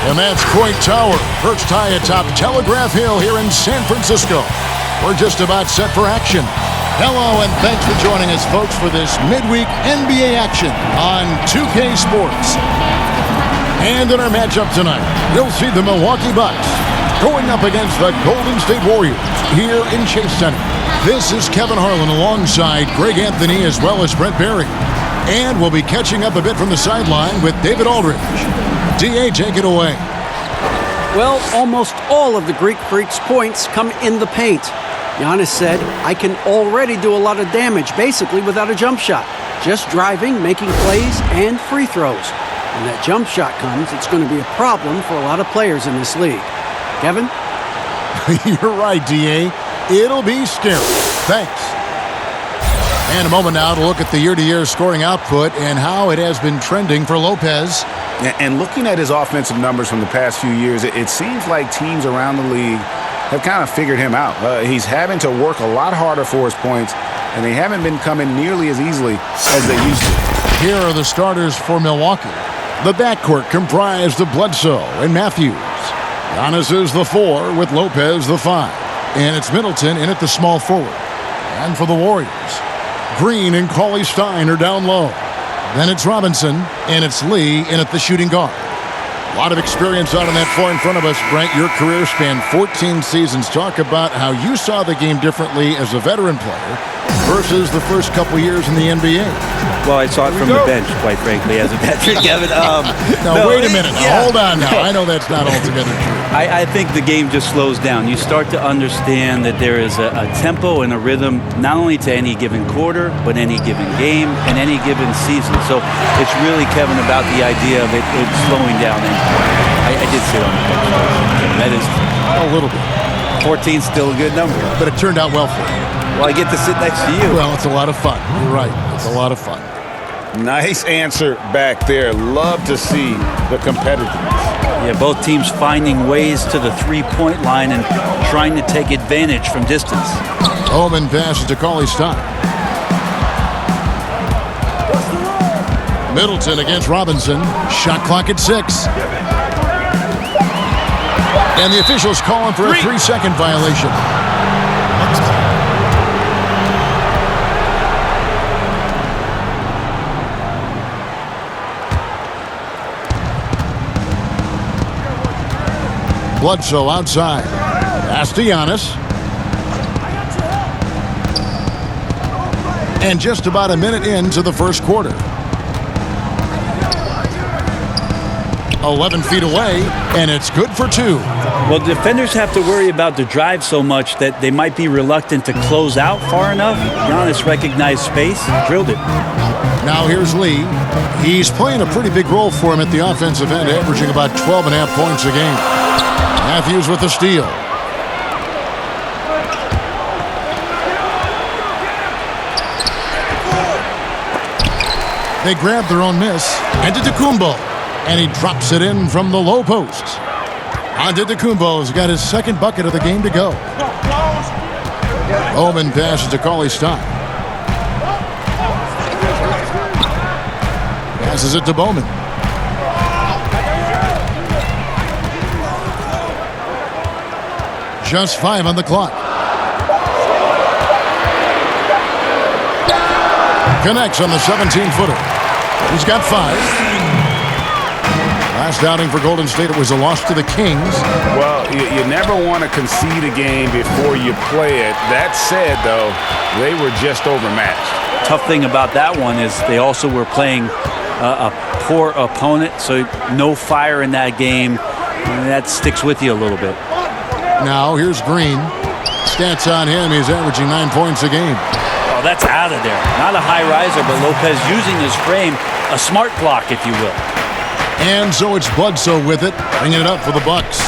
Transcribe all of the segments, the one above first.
And that's Coit Tower, perched high atop Telegraph Hill here in San Francisco. We're just about set for action. Hello and thanks for joining us, folks, for this midweek NBA action on 2K Sports. And in our matchup tonight, you'll see the Milwaukee Bucks going up against the Golden State Warriors here in Chase Center. This is Kevin Harlan alongside Greg Anthony as well as Brent Berry. And we'll be catching up a bit from the sideline with David Aldridge. DA, take it away. Well, almost all of the Greek Freak's points come in the paint. Giannis said, I can already do a lot of damage, basically without a jump shot. Just driving, making plays, and free throws. When that jump shot comes, it's going to be a problem for a lot of players in this league. Kevin? You're right, DA. It'll be scary. Thanks. And a moment now to look at the year-to-year scoring output and how it has been trending for Lopez. And looking at his offensive numbers from the past few years, it seems like teams around the league have kind of figured him out. He's having to work a lot harder for his points, and they haven't been coming nearly as easily as they used to. Here are the starters for Milwaukee. The backcourt comprised of Bledsoe and Matthews. Giannis is the 4 with Lopez the 5. And it's Middleton in at the small forward. And for the Warriors, Green and Cauley-Stein are down low. Then it's Robinson, and it's Lee in at the shooting guard. A lot of experience out on that floor in front of us. Brent, your career spanned 14 seasons. Talk about how you saw the game differently as a veteran player versus the first couple years in the NBA. Well, I saw it from the bench, quite frankly, as a veteran, Kevin. Now, wait a minute. Now, hold on now. I know that's not altogether true. I think the game just slows down. You start to understand that there is a tempo and a rhythm, not only to any given quarter, but any given game and any given season. So it's really, Kevin, about the idea of it slowing down. And I did sit on the bench. That is a little bit. 14 is still a good number. But it turned out well for you. Well, I get to sit next to you. Well, it's a lot of fun. You're right. It's a lot of fun. Nice answer back there. Love to see the competitiveness. Yeah, both teams finding ways to the three-point line and trying to take advantage from distance. Omen passes to Cauley-Stein. Middleton against Robinson. Shot clock at 6. And the officials calling for a 3-second violation. Bledsoe outside. Pass to Giannis. And just about a minute into the first quarter. 11 feet away, and it's good for 2. Well, defenders have to worry about the drive so much that they might be reluctant to close out far enough. Giannis recognized space, drilled it. Now here's Lee. He's playing a pretty big role for him at the offensive end, averaging about 12.5 points a game. Matthews with the steal. They grab their own miss. Antetokounmpo. And he drops it in from the low post. Antetokounmpo's got his second bucket of the game to go. Bowman passes to Cauley-Stein. Passes it to Bowman. Just 5 on the clock. Connects on the 17-footer. He's got 5. Last outing for Golden State, it was a loss to the Kings. Well, you never want to concede a game before you play it. That said, though, they were just overmatched. Tough thing about that one is they also were playing a poor opponent, so no fire in that game. And that sticks with you a little bit. Now here's Green. Stats on him, he's averaging 9 points a game. Oh, that's out of there. Not a high riser, but Lopez using his frame, a smart block, if you will. And so it's Bledsoe with it, bringing it up for the Bucks.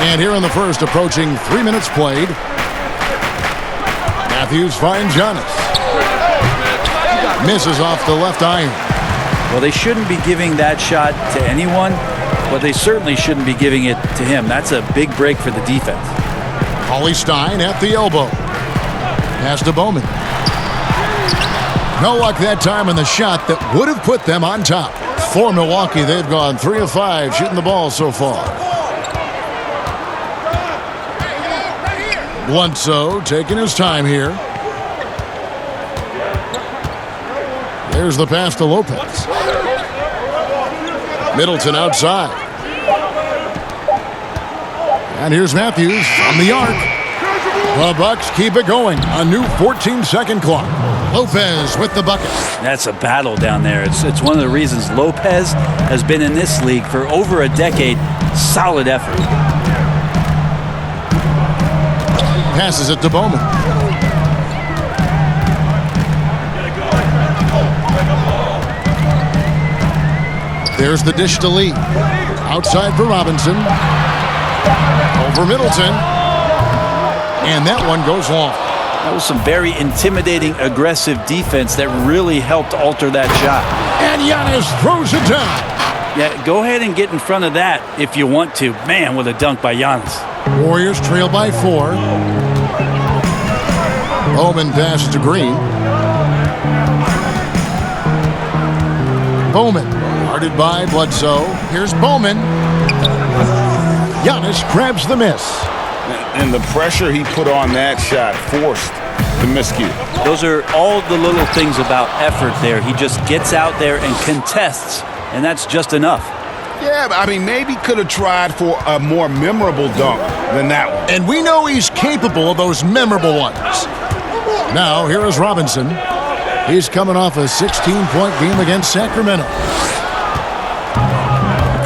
And here in the first, approaching 3 minutes played. Matthews finds Giannis. Misses off the left iron. Well, they shouldn't be giving that shot to anyone, but they certainly shouldn't be giving it to him. That's a big break for the defense. Cauley-Stein at the elbow. Pass to Bowman. No luck that time on the shot that would have put them on top. For Milwaukee, they've gone 3 of 5 shooting the ball so far. Bledsoe taking his time here. There's the pass to Lopez. Middleton outside. And here's Matthews from the arc. The Bucks keep it going. A new 14-second clock. Lopez with the bucket. That's a battle down there. It's one of the reasons Lopez has been in this league for over a decade. Solid effort. Passes it to Bowman. There's the dish to Lee. Outside for Robinson. Over Middleton. And that one goes long. That was some very intimidating, aggressive defense that really helped alter that shot. And Giannis throws it down. Yeah, go ahead and get in front of that if you want to. Man, what a dunk by Giannis. Warriors trail by 4. Bowman passes to Green. Bowman, guarded by Bledsoe. Here's Bowman. Giannis grabs the miss. And the pressure he put on that shot forced the miscue. Those are all the little things about effort there. He just gets out there and contests, and that's just enough. Yeah, I mean, maybe could have tried for a more memorable dunk than that one. And we know he's capable of those memorable ones. Now, here is Robinson. He's coming off a 16-point game against Sacramento.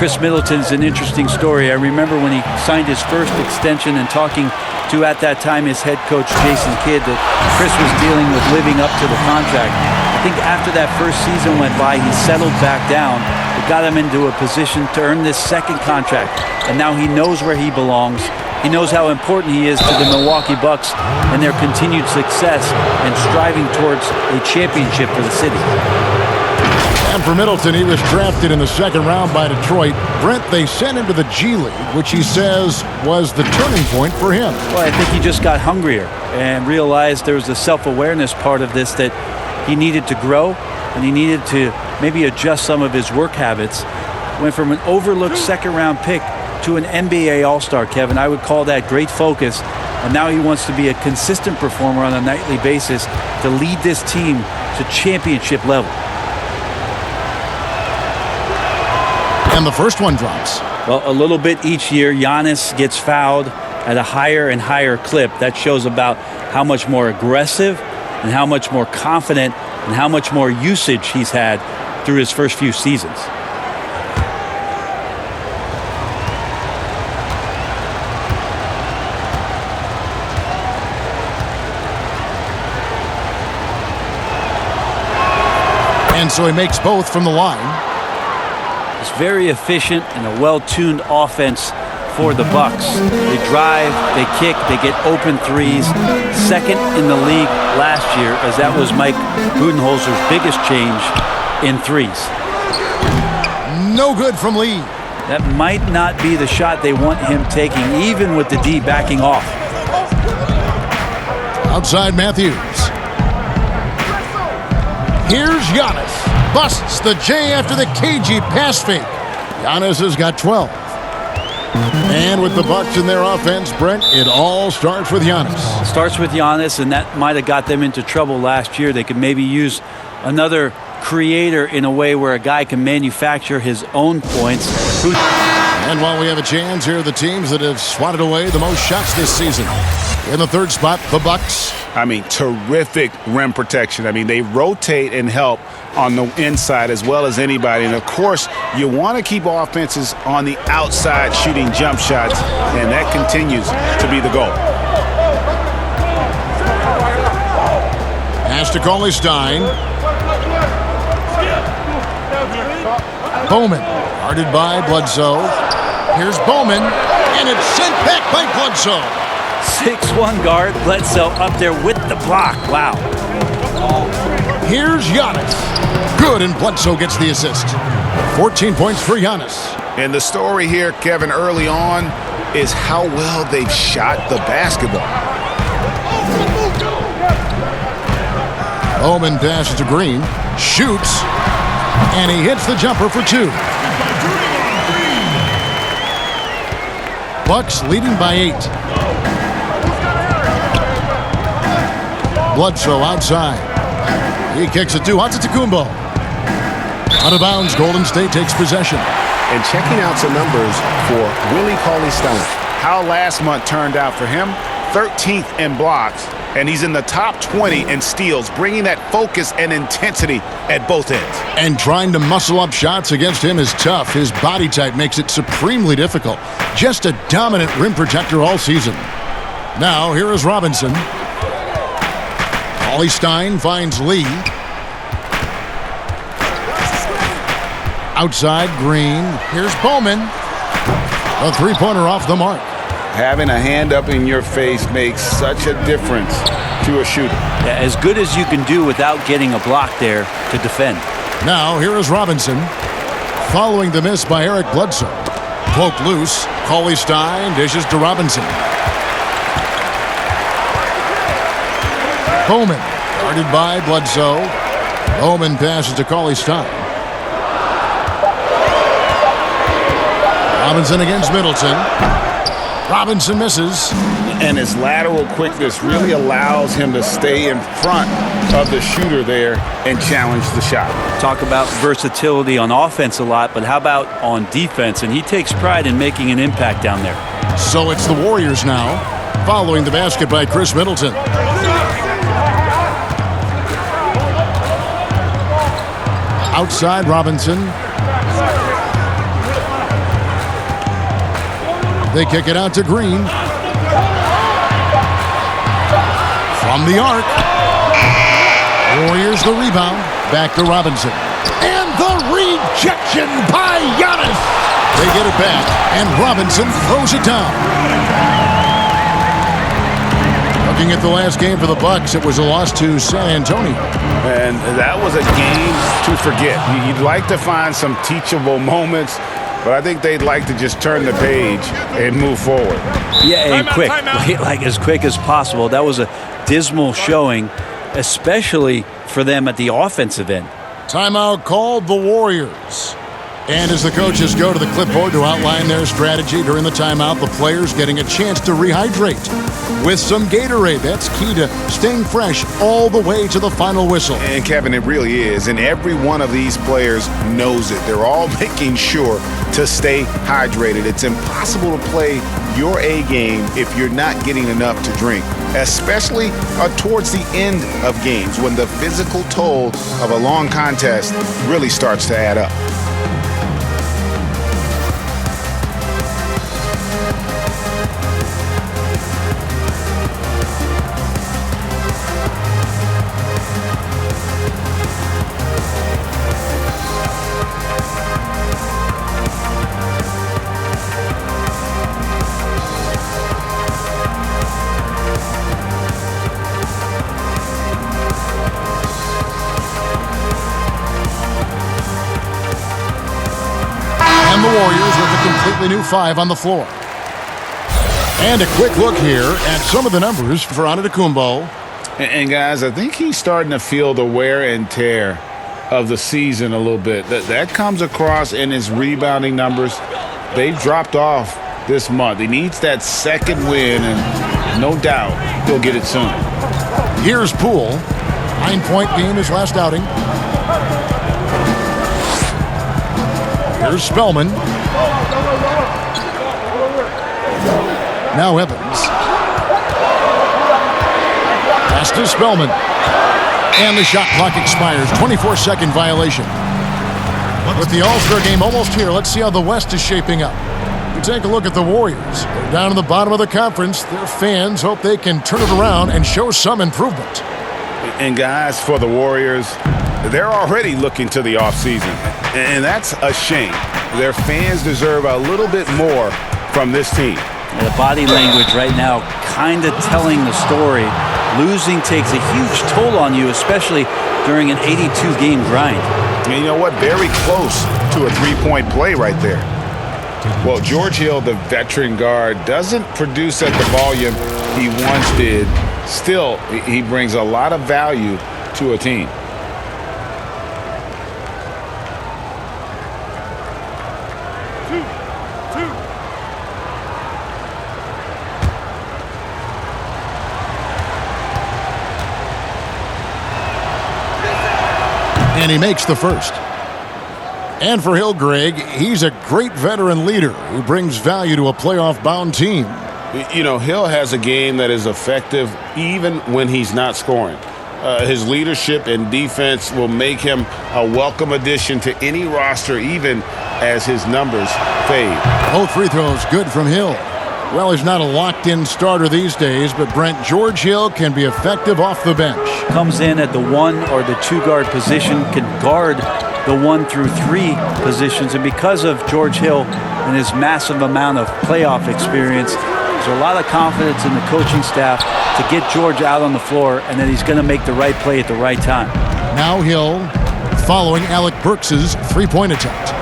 Chris Middleton's an interesting story. I remember when he signed his first extension and talking to, at that time, his head coach, Jason Kidd, that Chris was dealing with living up to the contract. I think after that first season went by, he settled back down. It got him into a position to earn this second contract. And now he knows where he belongs. He knows how important he is to the Milwaukee Bucks and their continued success and striving towards a championship for the city. And for Middleton, he was drafted in the second round by Detroit. Brent, they sent him to the G League, which he says was the turning point for him. Well, I think he just got hungrier and realized there was a self-awareness part of this that he needed to grow and he needed to maybe adjust some of his work habits. Went from an overlooked second-round pick to an NBA All-Star, Kevin. I would call that great focus. And now he wants to be a consistent performer on a nightly basis to lead this team to championship level. And the first one drops. Well, a little bit each year, Giannis gets fouled at a higher and higher clip. That shows about how much more aggressive and how much more confident and how much more usage he's had through his first few seasons. And so he makes both from the line. It's very efficient and a well-tuned offense for the Bucks. They drive, they kick, they get open threes. Second in the league last year, as that was Mike Budenholzer's biggest change in threes. No good from Lee. That might not be the shot they want him taking, even with the D backing off. Outside Matthews. Here's Giannis. Busts the J after the cagey pass fake. Giannis has got 12. And with the Bucks in their offense, Brent, it all starts with Giannis. Starts with Giannis, and that might have got them into trouble last year. They could maybe use another creator in a way where a guy can manufacture his own points. And while we have a chance, here are the teams that have swatted away the most shots this season. In the third spot, the Bucks. I mean, terrific rim protection. I mean, they rotate and help on the inside as well as anybody. And, of course, you want to keep offenses on the outside shooting jump shots, and that continues to be the goal. Pass to Cauley-Stein. Bowman, guarded by Bledsoe. Here's Bowman, and it's sent back by Bledsoe. 6'1" guard, Bledsoe up there with the block. Wow. Here's Giannis. Good, and Bledsoe gets the assist. 14 points for Giannis. And the story here, Kevin, early on is how well they've shot the basketball. Bowman passes to Green. Shoots. And he hits the jumper for 2. Bucks leading by 8. Bledsoe outside. He kicks it to Antetokounmpo. Out of bounds, Golden State takes possession. And checking out some numbers for Willie Cauley-Stein. How last month turned out for him? 13th in blocks, and he's in the top 20 in steals, bringing that focus and intensity at both ends. And trying to muscle up shots against him is tough. His body type makes it supremely difficult. Just a dominant rim protector all season. Now, here is Robinson. Cauley-Stein finds Lee. Outside, Green. Here's Bowman. A three-pointer off the mark. Having a hand up in your face makes such a difference to a shooter. Yeah, as good as you can do without getting a block there to defend. Now, here is Robinson. Following the miss by Eric Bledsoe. Poked loose. Cauley-Stein dishes to Robinson. Bowman, guarded by Bledsoe. Bowman passes to Cauley-Stein. Robinson against Middleton. Robinson misses. And his lateral quickness really allows him to stay in front of the shooter there and challenge the shot. Talk about versatility on offense a lot, but how about on defense? And he takes pride in making an impact down there. So it's the Warriors now, following the basket by Chris Middleton. Outside, Robinson. They kick it out to Green. From the arc. Warriors the rebound. Back to Robinson. And the rejection by Giannis. They get it back, and Robinson throws it down. Looking at the last game for the Bucks, it was a loss to San Antonio. And that was a game to forget. You'd like to find some teachable moments, but I think they'd like to just turn the page and move forward. Yeah, and quick. Like as quick as possible. That was a dismal showing, especially for them at the offensive end. Timeout called the Warriors. And as the coaches go to the clipboard to outline their strategy during the timeout, the players getting a chance to rehydrate with some Gatorade. That's key to staying fresh all the way to the final whistle. And Kevin, it really is. And every one of these players knows it. They're all making sure to stay hydrated. It's impossible to play your A game if you're not getting enough to drink, especially towards the end of games when the physical toll of a long contest really starts to add up. The Warriors with a completely new 5 on the floor. And a quick look here at some of the numbers for Antetokounmpo. And guys, I think he's starting to feel the wear and tear of the season a little bit. That comes across in his rebounding numbers. They've dropped off this month. He needs that second win, and no doubt he'll get it soon. Here's Poole. 9-point game his last outing. Here's Spellman. Now Evans. Pass to Spellman. And the shot clock expires. 24-second violation. With the All-Star game almost here, let's see how the West is shaping up. We take a look at the Warriors. They're down in the bottom of the conference. Their fans hope they can turn it around and show some improvement. And guys, for the Warriors, they're already looking to the offseason. And that's a shame. Their fans deserve a little bit more from this team. And the body language right now kind of telling the story. Losing takes a huge toll on you, especially during an 82-game grind. And you know what? Very close to a three-point play right there. Well, George Hill, the veteran guard, doesn't produce at the volume he once did. Still, he brings a lot of value to a team. And he makes the first. And for Hill, Greg, he's a great veteran leader who brings value to a playoff-bound team. You know, Hill has a game that is effective even when he's not scoring. His leadership and defense will make him a welcome addition to any roster, even as his numbers fade. Both free throws good from Hill. Well, he's not a locked-in starter these days, but Brent, George Hill can be effective off the bench. Comes in at the 1 or the 2 guard position, can guard the 1 through 3 positions, and because of George Hill and his massive amount of playoff experience, there's a lot of confidence in the coaching staff to get George out on the floor, and that he's going to make the right play at the right time. Now Hill following Alec Burks' three-point attempt.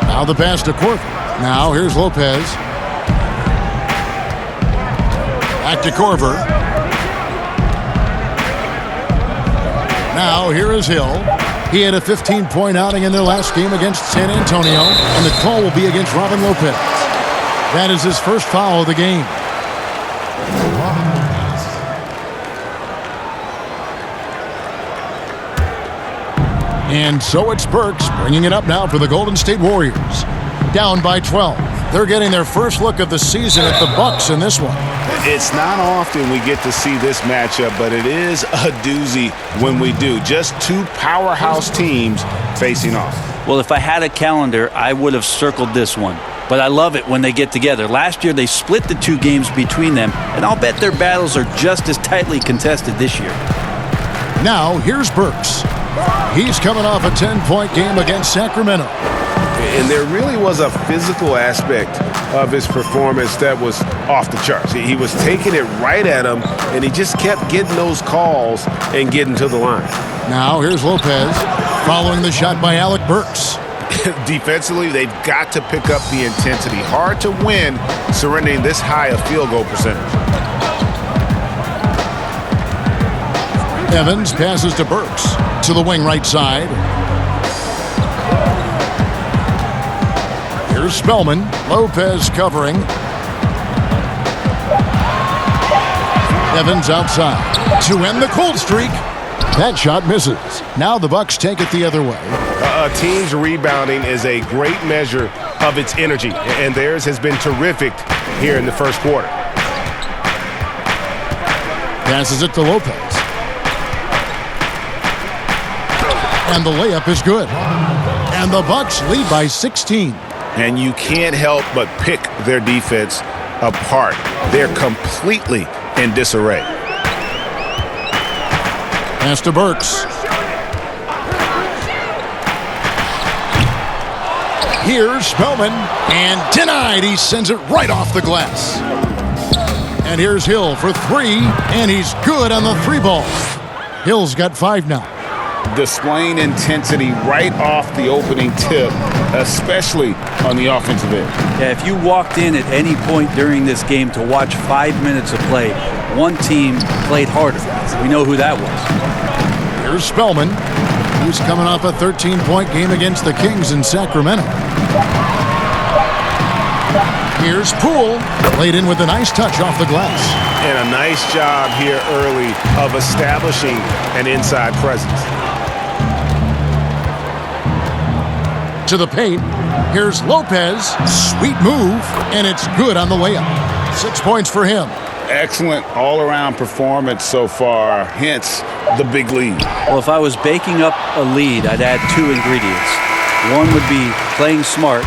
Now the pass to Korver. Now here's Lopez. Back to Korver. Now here is Hill. He had a 15-point outing in their last game against San Antonio, and the call will be against Robin Lopez. That is his first foul of the game. And so it's Burks bringing it up now for the Golden State Warriors. Down by 12. They're getting their first look of the season at the Bucks in this one. It's not often we get to see this matchup, but it is a doozy when we do. Just 2 powerhouse teams facing off. Well, if I had a calendar, I would have circled this one. But I love it when they get together. Last year, they split the 2 games between them, and I'll bet their battles are just as tightly contested this year. Now, here's Burks. He's coming off a 10-point game against Sacramento. And there really was a physical aspect of his performance that was off the charts. He was taking it right at him, and he just kept getting those calls and getting to the line. Now, here's Lopez following the shot by Alec Burks. Defensively, they've got to pick up the intensity. Hard to win surrendering this high a field goal percentage. Evans passes to Burks to the wing right side. Here's Spellman. Lopez covering. Evans outside to end the cold streak. That shot misses. Now the Bucks take it the other way. A team's rebounding is a great measure of its energy, and theirs has been terrific here in the first quarter. Passes it to Lopez. And the layup is good. And the Bucks lead by 16. And you can't help but pick their defense apart. They're completely in disarray. Pass to Burks. Here's Spellman. And denied. He sends it right off the glass. And here's Hill for 3. And he's good on the 3 ball. Hill's got 5 now. Displaying intensity right off the opening tip, especially on the offensive end. Yeah, if you walked in at any point during this game to watch 5 minutes of play, one team played harder. We know who that was. Here's Spellman. He's coming off a 13-point game against the Kings in Sacramento. Here's Poole. Laid in with a nice touch off the glass. And a nice job here early of establishing an inside presence. To the paint. Here's Lopez. Sweet move. And it's good on the layup. 6 points for him. Excellent all-around performance so far, hence the big lead. Well, if I was baking up a lead, I'd add 2 ingredients. One would be playing smart.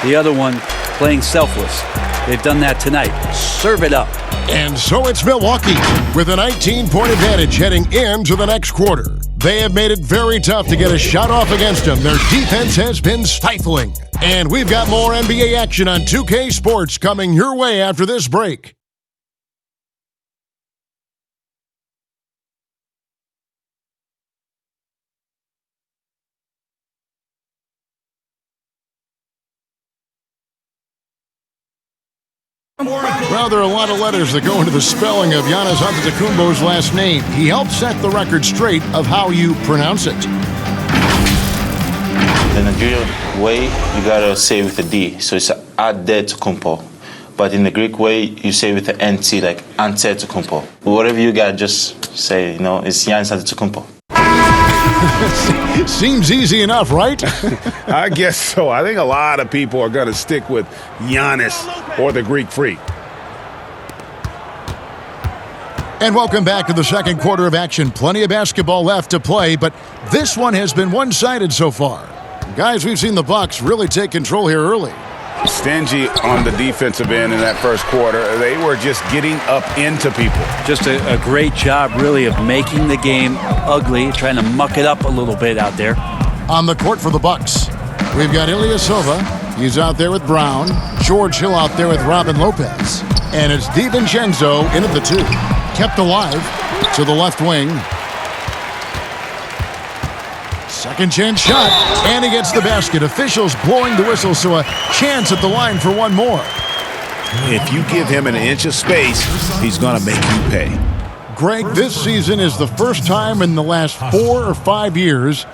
The other one, playing selfless. They've done that tonight. Serve it up. And so it's Milwaukee with a 19-point advantage heading into the next quarter. They have made it very tough to get a shot off against them. Their defense has been stifling. And we've got more NBA action on 2K Sports coming your way after this break. Well, there are a lot of letters that go into the spelling of Giannis Antetokounmpo's last name. He helped set the record straight of how you pronounce it. The Nigerian way, you gotta say with a D, so it's Antetokounmpo. But in the Greek way, you say with the NT, like Antetokounmpo. Whatever you got, just say, it's Giannis Antetokounmpo. Seems easy enough, right? I guess so. I think a lot of people are going to stick with Giannis or the Greek Freak. And welcome back to the second quarter of action. Plenty of basketball left to play, but this one has been one-sided so far. Guys, we've seen the Bucks really take control here early. Stingy on the defensive end in that first quarter. They were just getting up into people. Just a great job, really, of making the game ugly, trying to muck it up a little bit out there. On the court for the Bucks, we've got Ilyasova. He's out there with Brown. George Hill out there with Robin Lopez. And it's DiVincenzo in at the 2. Kept alive to the left wing. Second chance shot, and he gets the basket. Officials blowing the whistle, so a chance at the line for one more. If you give him an inch of space, he's going to make you pay. Greg, this season is the first time in the last 4 or 5 years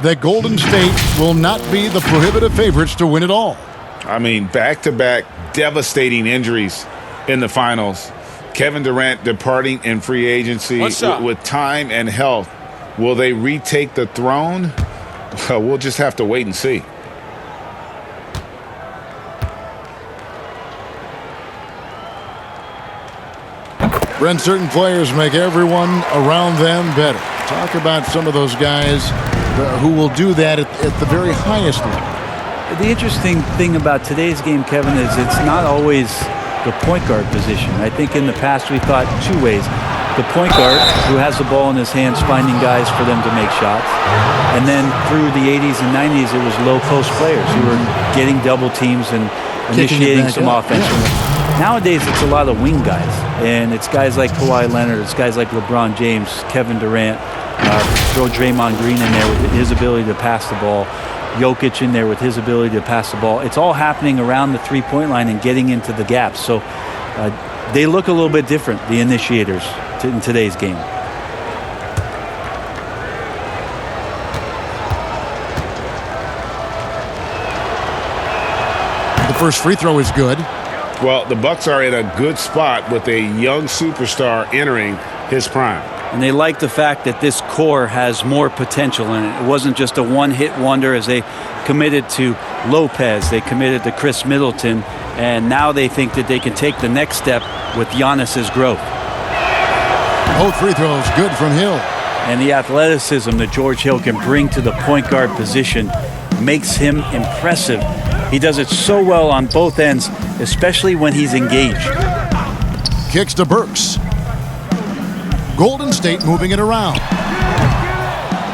that Golden State will not be the prohibitive favorites to win it all. I mean, back-to-back devastating injuries in the finals. Kevin Durant departing in free agency with time and health. Will they retake the throne? Well, we'll just have to wait and see. Brent, certain players make everyone around them better. Talk about some of those guys who will do that at the very highest level. The interesting thing about today's game, Kevin, is it's not always the point guard position. I think in the past we thought 2 ways. The point guard, who has the ball in his hands, finding guys for them to make shots. And then through the 80s and 90s, it was low-post players who were getting double teams and initiating some offense. Yeah. Nowadays, it's a lot of wing guys. And it's guys like Kawhi Leonard, it's guys like LeBron James, Kevin Durant. Throw Draymond Green in there with his ability to pass the ball. Jokic in there with his ability to pass the ball. It's all happening around the three-point line and getting into the gaps. So they look a little bit different, the initiators, in today's game. The first free throw is good. Well, the Bucks are in a good spot with a young superstar entering his prime. And they like the fact that this core has more potential in it. It wasn't just a one-hit wonder as they committed to Lopez. They committed to Chris Middleton. And now they think that they can take the next step with Giannis's growth. Both free throws good from Hill. And the athleticism that George Hill can bring to the point guard position makes him impressive. He does it so well on both ends, especially when he's engaged. Kicks to Burks. Golden State moving it around.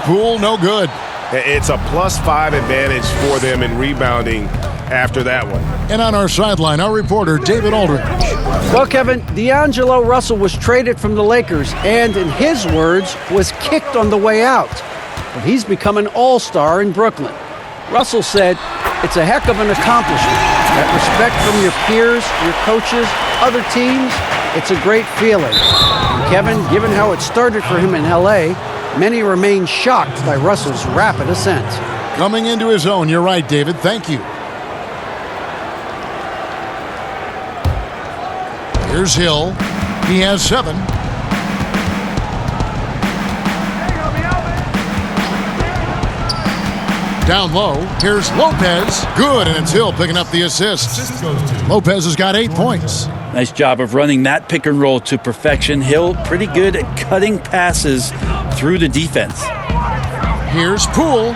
Poole, no good. It's a +5 advantage for them in rebounding after that one. And on our sideline, our reporter, David Aldridge. Well, Kevin, D'Angelo Russell was traded from the Lakers and, in his words, was kicked on the way out. But he's become an all-star in Brooklyn. Russell said, "It's a heck of an accomplishment. That respect from your peers, your coaches, other teams, it's a great feeling." And Kevin, given how it started for him in L.A., many remain shocked by Russell's rapid ascent. Coming into his own, you're right, David. Thank you. Here's Hill. He has 7. Down low. Here's Lopez. Good, and it's Hill picking up the assist. Lopez has got 8 points. Nice job of running that pick and roll to perfection. Hill pretty good at cutting passes through the defense. Here's Poole.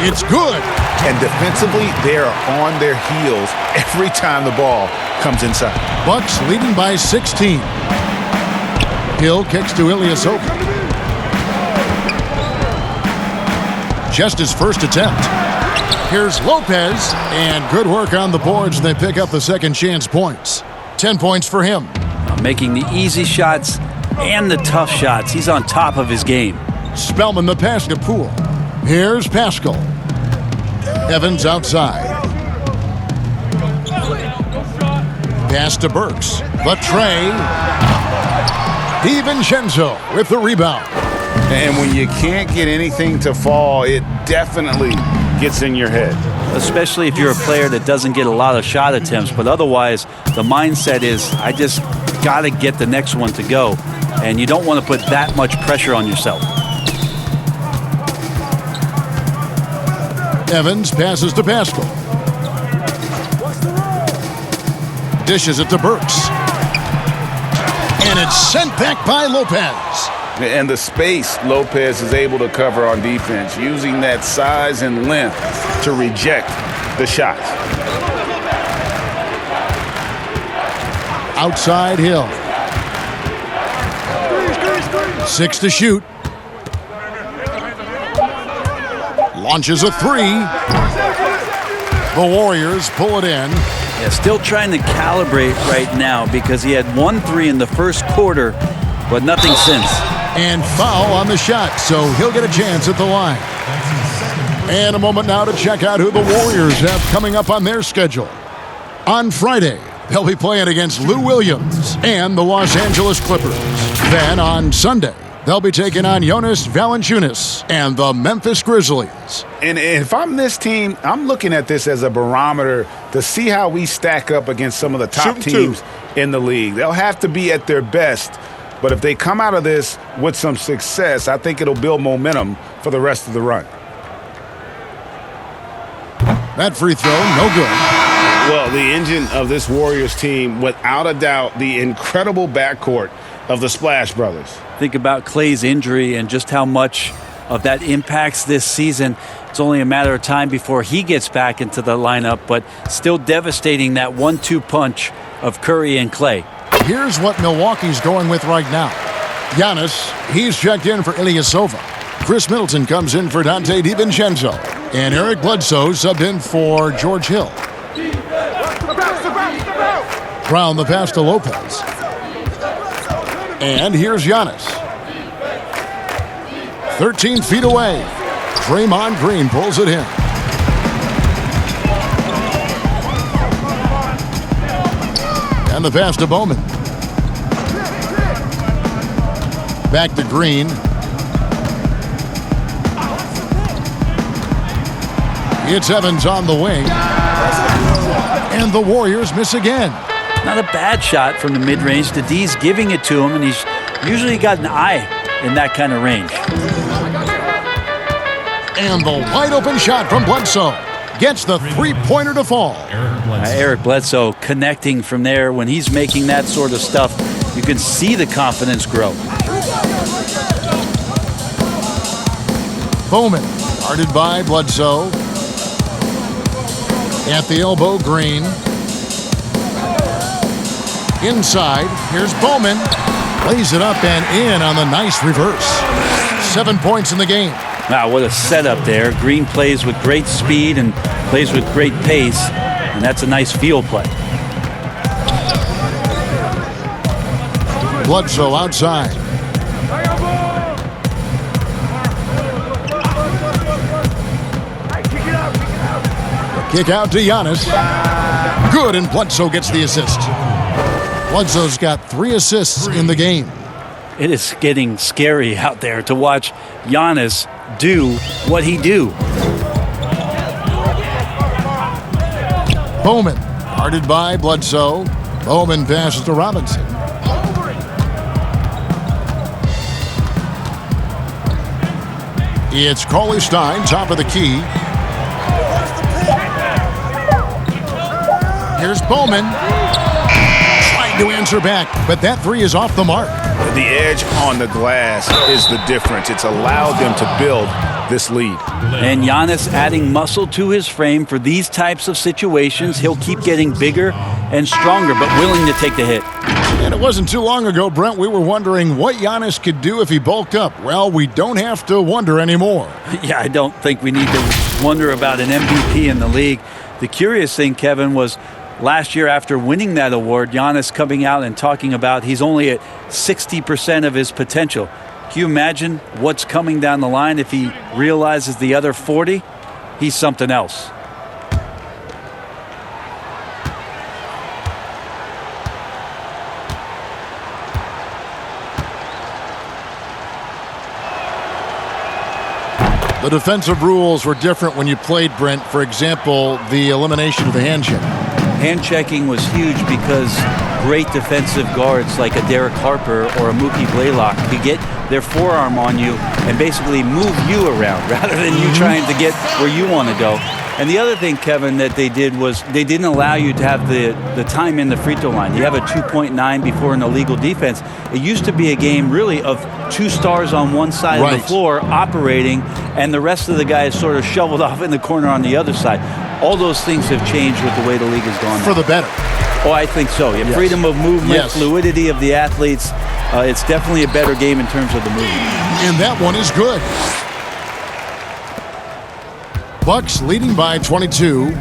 It's good. And defensively, they are on their heels every time the ball comes inside. Bucks leading by 16. Hill kicks to Ilyasova. Just his first attempt. Here's Lopez, and good work on the boards. They pick up the second chance points. 10 points for him. Making the easy shots and the tough shots. He's on top of his game. Spellman the pass to Poole. Here's Pascal. Evans outside. Pass to Burks. The tray. DiVincenzo with the rebound. And when you can't get anything to fall, it definitely gets in your head. Especially if you're a player that doesn't get a lot of shot attempts. But otherwise, the mindset is, I just got to get the next one to go. And you don't want to put that much pressure on yourself. Evans passes to Pascal. Dishes it to Burks. And it's sent back by Lopez. And the space Lopez is able to cover on defense, using that size and length to reject the shot. Outside Hill. 6 to shoot. Launches a three. The Warriors pull it in. Yeah, still trying to calibrate right now because he had 1 3 in the first quarter, but nothing since. And foul on the shot, so he'll get a chance at the line. And a moment now to check out who the Warriors have coming up on their schedule. On Friday, they'll be playing against Lou Williams and the Los Angeles Clippers. Then on Sunday, they'll be taking on Jonas Valanciunas and the Memphis Grizzlies. And if I'm this team, I'm looking at this as a barometer to see how we stack up against some of the top teams in the league. They'll have to be at their best. But if they come out of this with some success, I think it'll build momentum for the rest of the run. That free throw, no good. Well, the engine of this Warriors team, without a doubt, the incredible backcourt of the Splash Brothers. Think about Clay's injury and just how much of that impacts this season. It's only a matter of time before he gets back into the lineup, but still devastating that 1-2 punch of Curry and Clay. Here's what Milwaukee's going with right now. Giannis, he's checked in for Ilyasova. Chris Middleton comes in for Dante DiVincenzo. And Eric Bledsoe subbed in for George Hill. Brown the pass to Lopez. And here's Giannis. 13 feet away. Draymond Green pulls it in. And the pass to Bowman. Back to Green. It's Evans on the wing. And the Warriors miss again. Not a bad shot from the mid-range. The D's giving it to him, and he's usually got an eye in that kind of range. And the wide-open shot from Bledsoe gets the three-pointer to fall. Eric Bledsoe connecting from there. When he's making that sort of stuff, you can see the confidence grow. Bowman, guarded by Bledsoe. At the elbow, Green. Inside, here's Bowman. Lays it up and in on the nice reverse. 7 points in the game. Wow, what a setup there. Green plays with great speed and plays with great pace, and that's a nice field play. Bledsoe outside. The kick out to Giannis. Good, and Bledsoe gets the assist. Bledsoe's got 3 assists in the game. It is getting scary out there to watch Giannis do what he do. Bowman, guarded by Bledsoe. Bowman passes to Robinson. It's Cauley Stein, top of the key. Here's Bowman. Trying to answer back, but that three is off the mark. The edge on the glass is the difference. It's allowed them to build this lead. And Giannis adding muscle to his frame for these types of situations. He'll keep getting bigger and stronger, but willing to take the hit. And it wasn't too long ago, Brent, we were wondering what Giannis could do if he bulked up. Well, we don't have to wonder anymore. Yeah, I don't think we need to wonder about an MVP in the league. The curious thing, Kevin, was last year after winning that award, Giannis coming out and talking about he's only at 60% of his potential. Can you imagine what's coming down the line if he realizes the other 40? He's something else. The defensive rules were different when you played, Brent. For example, the elimination of the hand check. Hand checking was huge because great defensive guards like a Derek Harper or a Mookie Blaylock could get their forearm on you and basically move you around rather than you trying to get where you want to go. And the other thing, Kevin, that they did was they didn't allow you to have the time in the free throw line. You have a 2.9 before an illegal defense. It used to be a game really of 2 stars on one side of the floor operating, and the rest of the guys sort of shoveled off in the corner on the other side. All those things have changed with the way the league has gone. For the better. Oh, I think so. Yeah, freedom of movement, fluidity of the athletes. It's definitely a better game in terms of the movement. And that one is good. Bucks leading by 22.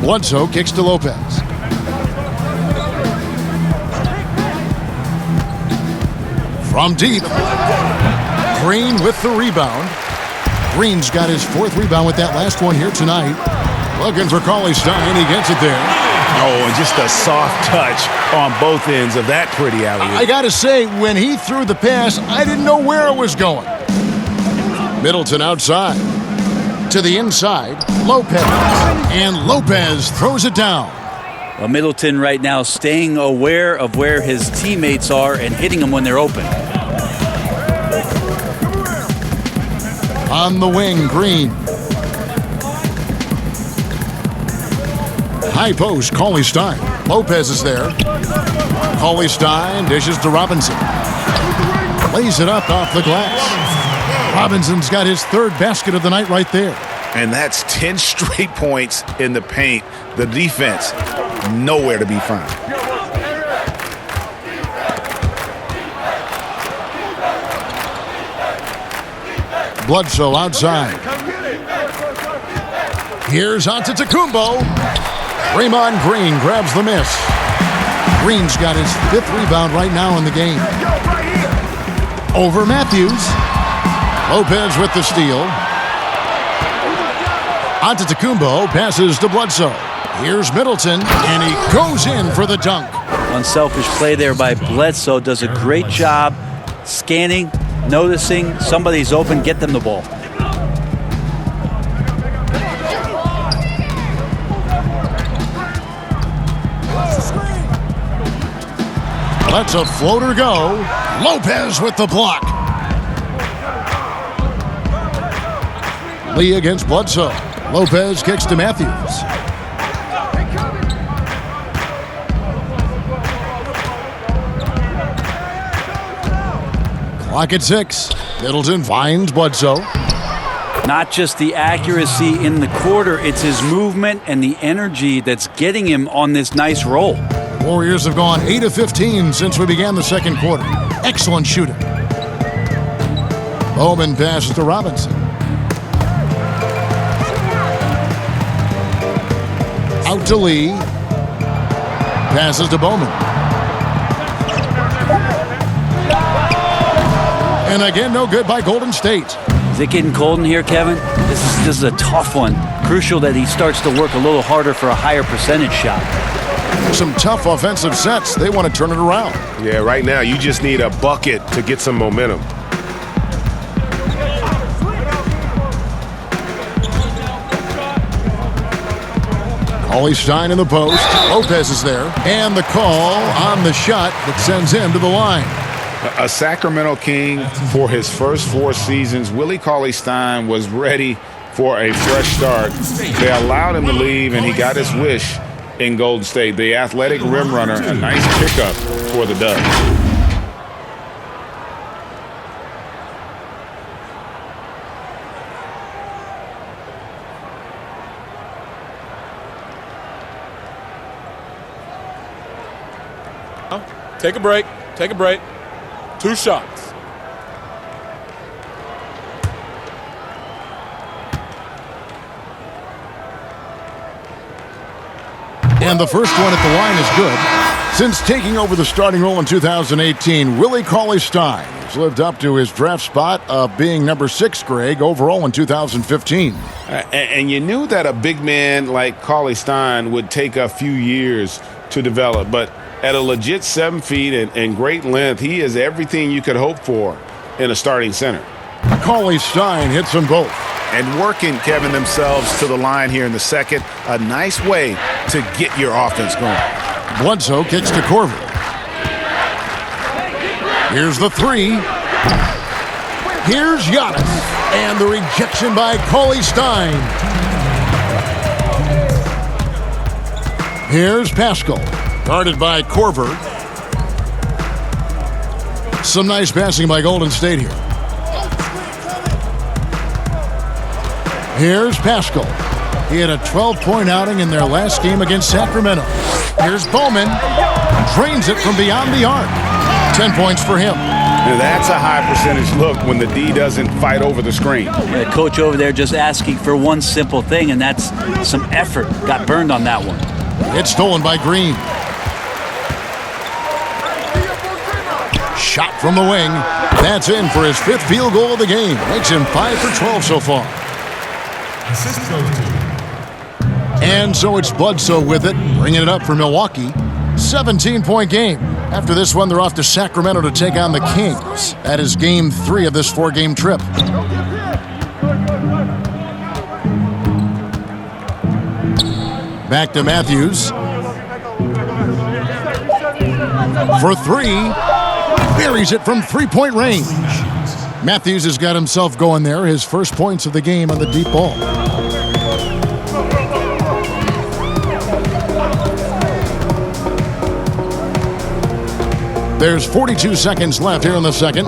Bledsoe kicks to Lopez. From deep. Green with the rebound. Green's got his 4th rebound with that last one here tonight. Looking for Cauley-Stein. He gets it there. Oh, and just a soft touch on both ends of that pretty alley-oop. I got to say, when he threw the pass, I didn't know where it was going. Middleton outside. To the inside, Lopez. And Lopez throws it down. Well, Middleton right now staying aware of where his teammates are and hitting them when they're open. On the wing, Green. High post, Cauley-Stein. Lopez is there. Cauley-Stein dishes to Robinson. Lays it up off the glass. Robinson's got his 3rd basket of the night right there. And that's 10 straight points in the paint. The defense, nowhere to be found. Bledsoe outside. Here's Antetokounmpo. Draymond Green grabs the miss. Green's got his 5th rebound right now in the game. Over Matthews. Lopez with the steal. Antetokounmpo passes to Bledsoe. Here's Middleton, and he goes in for the dunk. Unselfish play there by Bledsoe. Does a great job scanning, noticing somebody's open, get them the ball. Lets a floater go. Lopez with the block. Lee against Bledsoe. Lopez kicks to Matthews. Clock at 6. Middleton finds Bledsoe. Not just the accuracy in the quarter, it's his movement and the energy that's getting him on this nice roll. Warriors have gone 8 of 15 since we began the second quarter. Excellent shooting. Bowman passes to Robinson. Out to Lee. Passes to Bowman. And again, no good by Golden State. Is it getting cold in here, Kevin? This is a tough one. Crucial that he starts to work a little harder for a higher percentage shot. Some tough offensive sets. They want to turn it around. Yeah, right now you just need a bucket to get some momentum. Cauley-Stein in the post. Lopez is there. And the call on the shot that sends him to the line. A Sacramento King for his first 4 seasons. Willie Cauley-Stein was ready for a fresh start. They allowed him to leave, and he got his wish in Golden State. The athletic rim runner, a nice pickup for the Dubs. Take a break. Take a break. 2 shots. And the first one at the line is good. Since taking over the starting role in 2018, Willie Cauley-Stein has lived up to his draft spot of being number 6, Greg, overall in 2015. And you knew that a big man like Cauley-Stein would take a few years to develop, but at a legit 7 feet and great length, he is everything you could hope for in a starting center. Cauley Stein hits them both. And working, Kevin, themselves to the line here in the second. A nice way to get your offense going. Bledsoe kicks to Corver. Here's the three. Here's Giannis. And the rejection by Cauley Stein. Here's Pascal. Guarded by Corver. Some nice passing by Golden State here. Here's Pascal. He had a 12-point outing in their last game against Sacramento. Here's Bowman. Drains it from beyond the arc. 10 points for him. Now that's a high percentage look when the D doesn't fight over the screen. Yeah, coach over there just asking for one simple thing, and that's some effort. Got burned on that one. It's stolen by Green. Shot from the wing. That's in for his 5th field goal of the game. Makes him 5 for 12 so far. And so it's Bledsoe with it, bringing it up for Milwaukee. 17-point game. After this one, they're off to Sacramento to take on the Kings. That is game 3 of this 4-game trip. Back to Matthews. For 3. Buries it from 3-point range. Matthews has got himself going there. His first points of the game on the deep ball. There's 42 seconds left here in the second.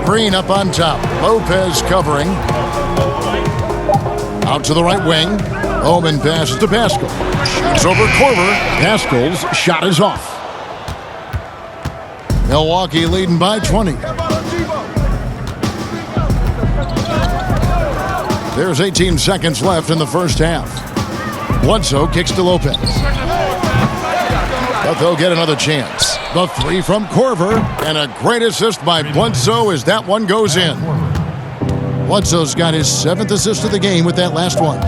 Green up on top. Lopez covering. Out to the right wing. Bowman passes to Pascal. Shoots over Corver. Pascal's shot is off. Milwaukee leading by 20. There's 18 seconds left in the first half. Bledsoe kicks to Lopez. But they'll get another chance. The 3 from Corver. And a great assist by Bledsoe as that one goes in. Bledsoe's got his 7th assist of the game with that last one.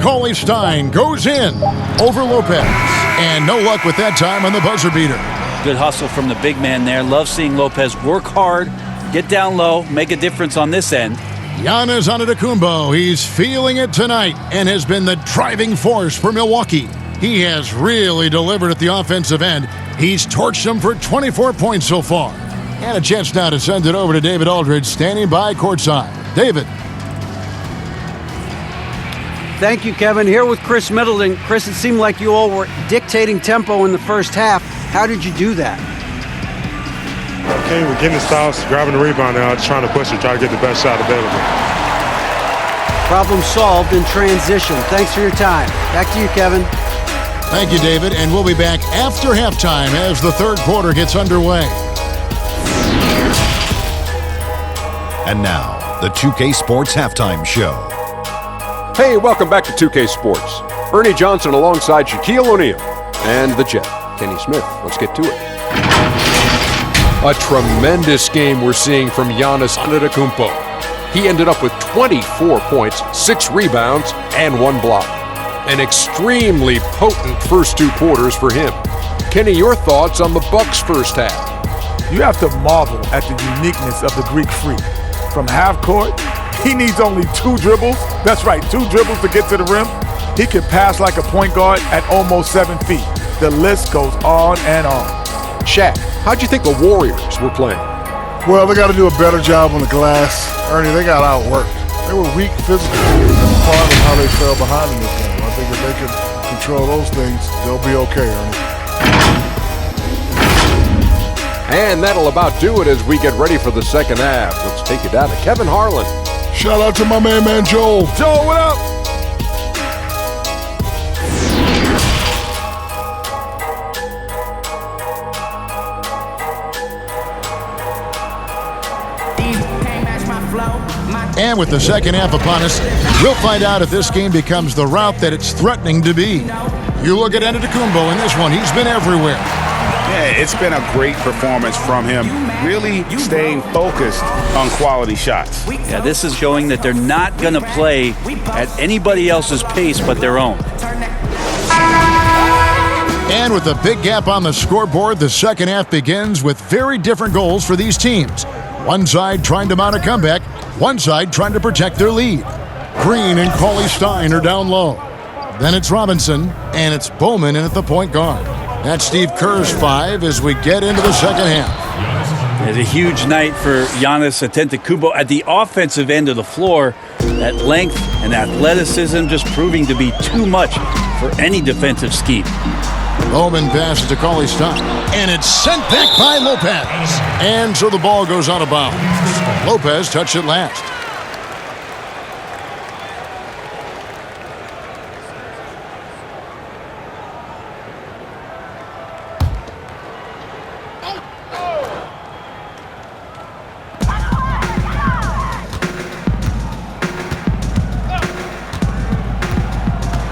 Cauley Stein goes in over Lopez. And no luck with that time on the buzzer beater. Good hustle from the big man there. Love seeing Lopez work hard, get down low, make a difference on this end. Giannis Antetokounmpo, he's feeling it tonight and has been the driving force for Milwaukee. He has really delivered at the offensive end. He's torched them for 24 points so far. And a chance now to send it over to David Aldridge, standing by courtside. David. Thank you, Kevin. Here with Chris Middleton. Chris, it seemed like you all were dictating tempo in the first half. How did you do that? Okay, we're getting the stops, grabbing the rebound now, just trying to push it, try to get the best shot available. Problem solved in transition. Thanks for your time. Back to you, Kevin. Thank you, David. And we'll be back after halftime as the third quarter gets underway. And now, the 2K Sports Halftime Show. Hey, welcome back to 2K Sports. Ernie Johnson alongside Shaquille O'Neal and the Jet, Kenny Smith. Let's get to it. A tremendous game we're seeing from Giannis Antetokounmpo. He ended up with 24 points, 6 rebounds, and 1 block. An extremely potent first 2 quarters for him. Kenny, your thoughts on the Bucks' first half? You have to marvel at the uniqueness of the Greek Freak. From half court, he needs only 2 dribbles. That's right, 2 dribbles to get to the rim. He can pass like a point guard at almost 7 feet. The list goes on and on. Shaq, how'd you think the Warriors were playing? Well, they got to do a better job on the glass. Ernie, they got outworked. They were weak physically. That's part of how they fell behind in this game. I think if they can control those things, they'll be okay, Ernie. And that'll about do it as we get ready for the second half. Let's take it down to Kevin Harlan. Shout out to my man Joel. Joel, what up? And with the second half upon us, we'll find out if this game becomes the route that it's threatening to be. You look at Antetokounmpo in this one, he's been everywhere. Yeah, it's been a great performance from him, really staying focused on quality shots. Yeah, this is showing that they're not going to play at anybody else's pace but their own. And with the big gap on the scoreboard, the second half begins with very different goals for these teams. One side trying to mount a comeback, one side trying to protect their lead. Green and Cauley Stein are down low. Then it's Robinson, and it's Bowman in at the point guard. That's Steve Kerr's 5 as we get into the second half. It's a huge night for Giannis Antetokounmpo at the offensive end of the floor. That length and athleticism just proving to be too much for any defensive scheme. Bowman passes to Cauley Stein, and it's sent back by Lopez. And so the ball goes out of bounds. Lopez touched it last.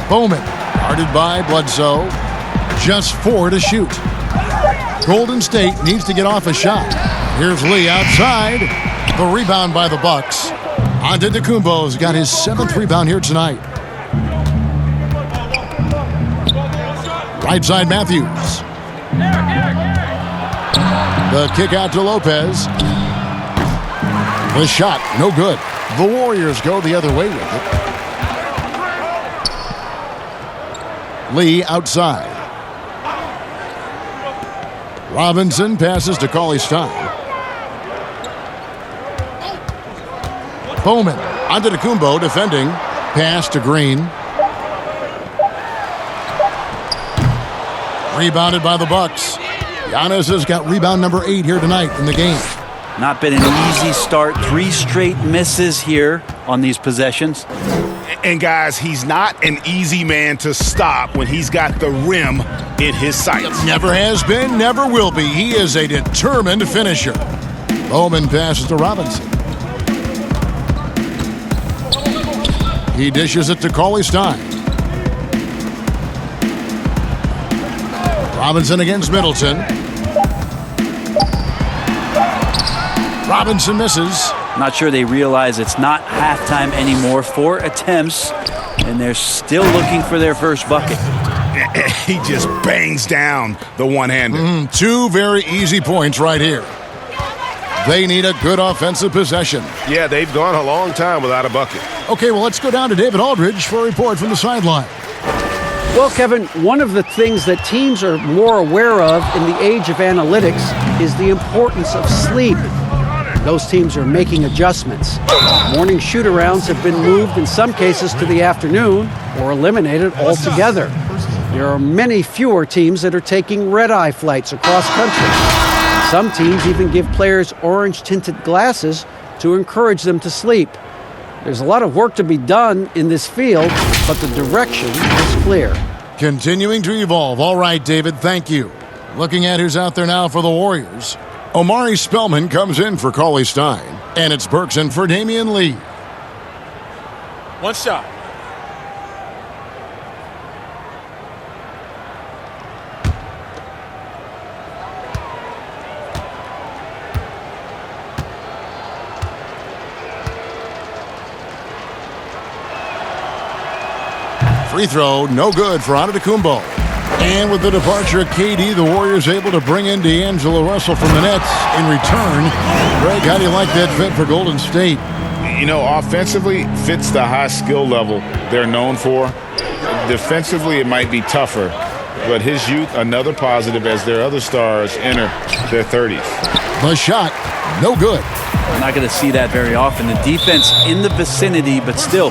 Bowman, guarded by Bledsoe. Just 4 to shoot. Golden State needs to get off a shot. Here's Lee outside. The rebound by the Bucks. Antetokounmpo's got his 7th rebound here tonight. Right side Matthews. The kick out to Lopez. The shot, no good. The Warriors go the other way with it. Lee outside. Robinson passes to Cauley Stein. Bowman, Antetokounmpo defending. Pass to Green. Rebounded by the Bucks. Giannis has got rebound number 8 here tonight in the game. Not been an easy start. 3 straight misses here on these possessions. And guys, he's not an easy man to stop when he's got the rim in his sights. Never has been, never will be. He is a determined finisher. Bowman passes to Robinson. He dishes it to Cauley Stein. Robinson against Middleton. Robinson misses. Not sure they realize it's not halftime anymore. 4 attempts, and they're still looking for their first bucket. He just bangs down the one-hander. 2 very easy points right here. They need a good offensive possession. Yeah, they've gone a long time without a bucket. Okay, well, let's go down to David Aldridge for a report from the sideline. Well, Kevin, one of the things that teams are more aware of in the age of analytics is the importance of sleep. Those teams are making adjustments. Morning shoot-arounds have been moved in some cases to the afternoon or eliminated altogether. There are many fewer teams that are taking red-eye flights across country. Some teams even give players orange-tinted glasses to encourage them to sleep. There's a lot of work to be done in this field, but the direction is clear. Continuing to evolve. All right, David, thank you. Looking at who's out there now for the Warriors. Omari Spellman comes in for Cauley Stein, and it's Berkson for Damian Lee. 1 shot. Free throw, no good for Antetokounmpo. And with the departure of KD, the Warriors able to bring in D'Angelo Russell from the Nets in return. Greg, how do you like that fit for Golden State? You know, offensively, fits the high skill level they're known for. Defensively, it might be tougher, but his youth, another positive as their other stars enter their 30s. The shot, no good. We're not going to see that very often. The defense in the vicinity, but still,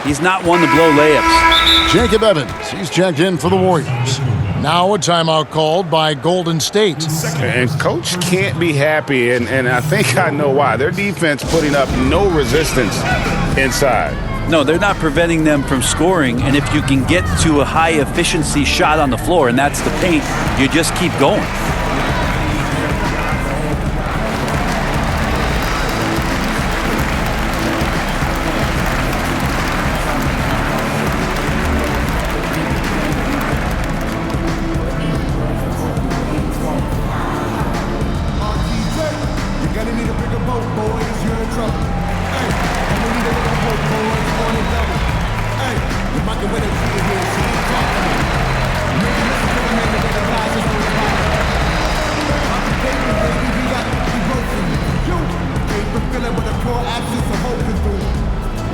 he's not one to blow layups. Jacob Evans, he's checked in for the Warriors. Now a timeout called by Golden State. And Coach can't be happy, and I think I know why. Their defense putting up no resistance inside. No, they're not preventing them from scoring, and if you can get to a high-efficiency shot on the floor, and that's the paint, you just keep going.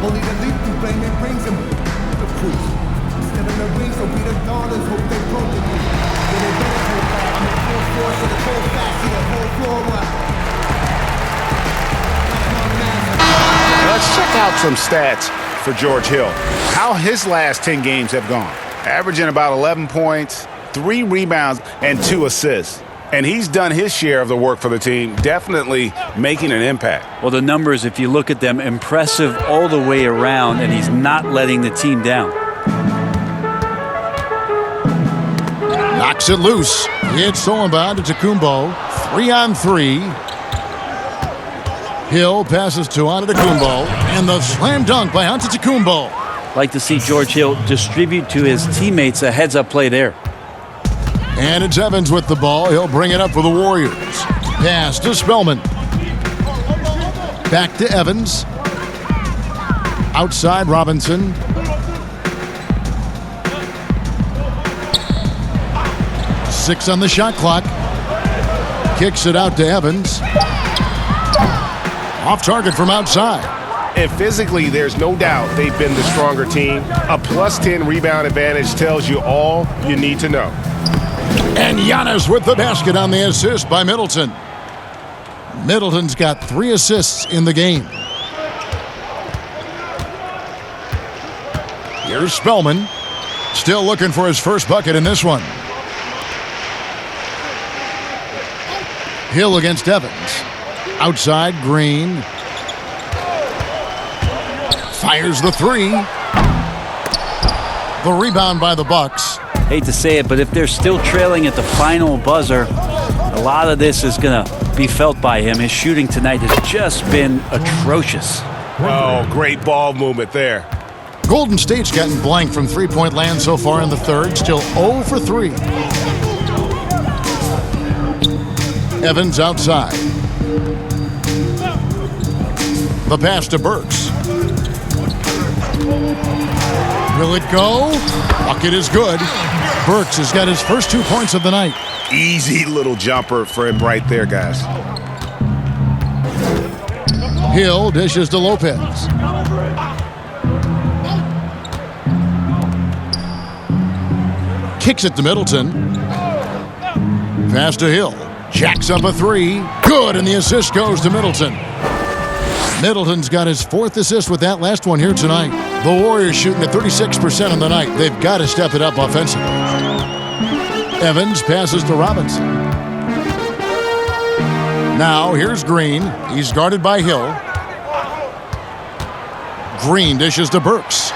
Only the leap to blame it brings him the proof. Instead of the rings, so be the daughters hope they broken me. When they don't hold back, I'm in full force of the cold fast, see the whole floor rock. Let's check out some stats for George Hill. How his last 10 games have gone. Averaging about 11 points, 3 rebounds, and 2 assists. And he's done his share of the work for the team, definitely making an impact. Well, the numbers, if you look at them, impressive all the way around, and he's not letting the team down. Knocks it loose. He hits Solomon to Tacumbo. 3-on-3. Hill passes to Antetokounmpo, and the slam dunk by Antetokounmpo. Like to see George Hill distribute to his teammates a heads-up play there. And it's Evans with the ball. He'll bring it up for the Warriors. Pass to Spellman. Back to Evans. Outside Robinson. Six on the shot clock. Kicks it out to Evans. Off target from outside. And physically, there's no doubt they've been the stronger team. A +10 rebound advantage tells you all you need to know. And Giannis with the basket on the assist by Middleton. Middleton's got 3 assists in the game. Here's Spellman. Still looking for his first bucket in this one. Hill against Evans. Outside, Green. Fires the 3. The rebound by the Bucks. Hate to say it, but if they're still trailing at the final buzzer, a lot of this is going to be felt by him. His shooting tonight has just been atrocious. Oh, great ball movement there. Golden State's gotten blank from three-point land so far in the third. Still 0 for 3. Evans outside. The pass to Burks. Will it go? Bucket is good. Burks has got his first 2 points of the night. Easy little jumper for him right there, guys. Hill dishes to Lopez. Kicks it to Middleton. Pass to Hill. Jacks up a 3. Good, and the assist goes to Middleton. Middleton's got his 4th assist with that last one here tonight. The Warriors shooting at 36% on the night. They've got to step it up offensively. Evans passes to Robinson. Now here's Green. He's guarded by Hill. Green dishes to Burks.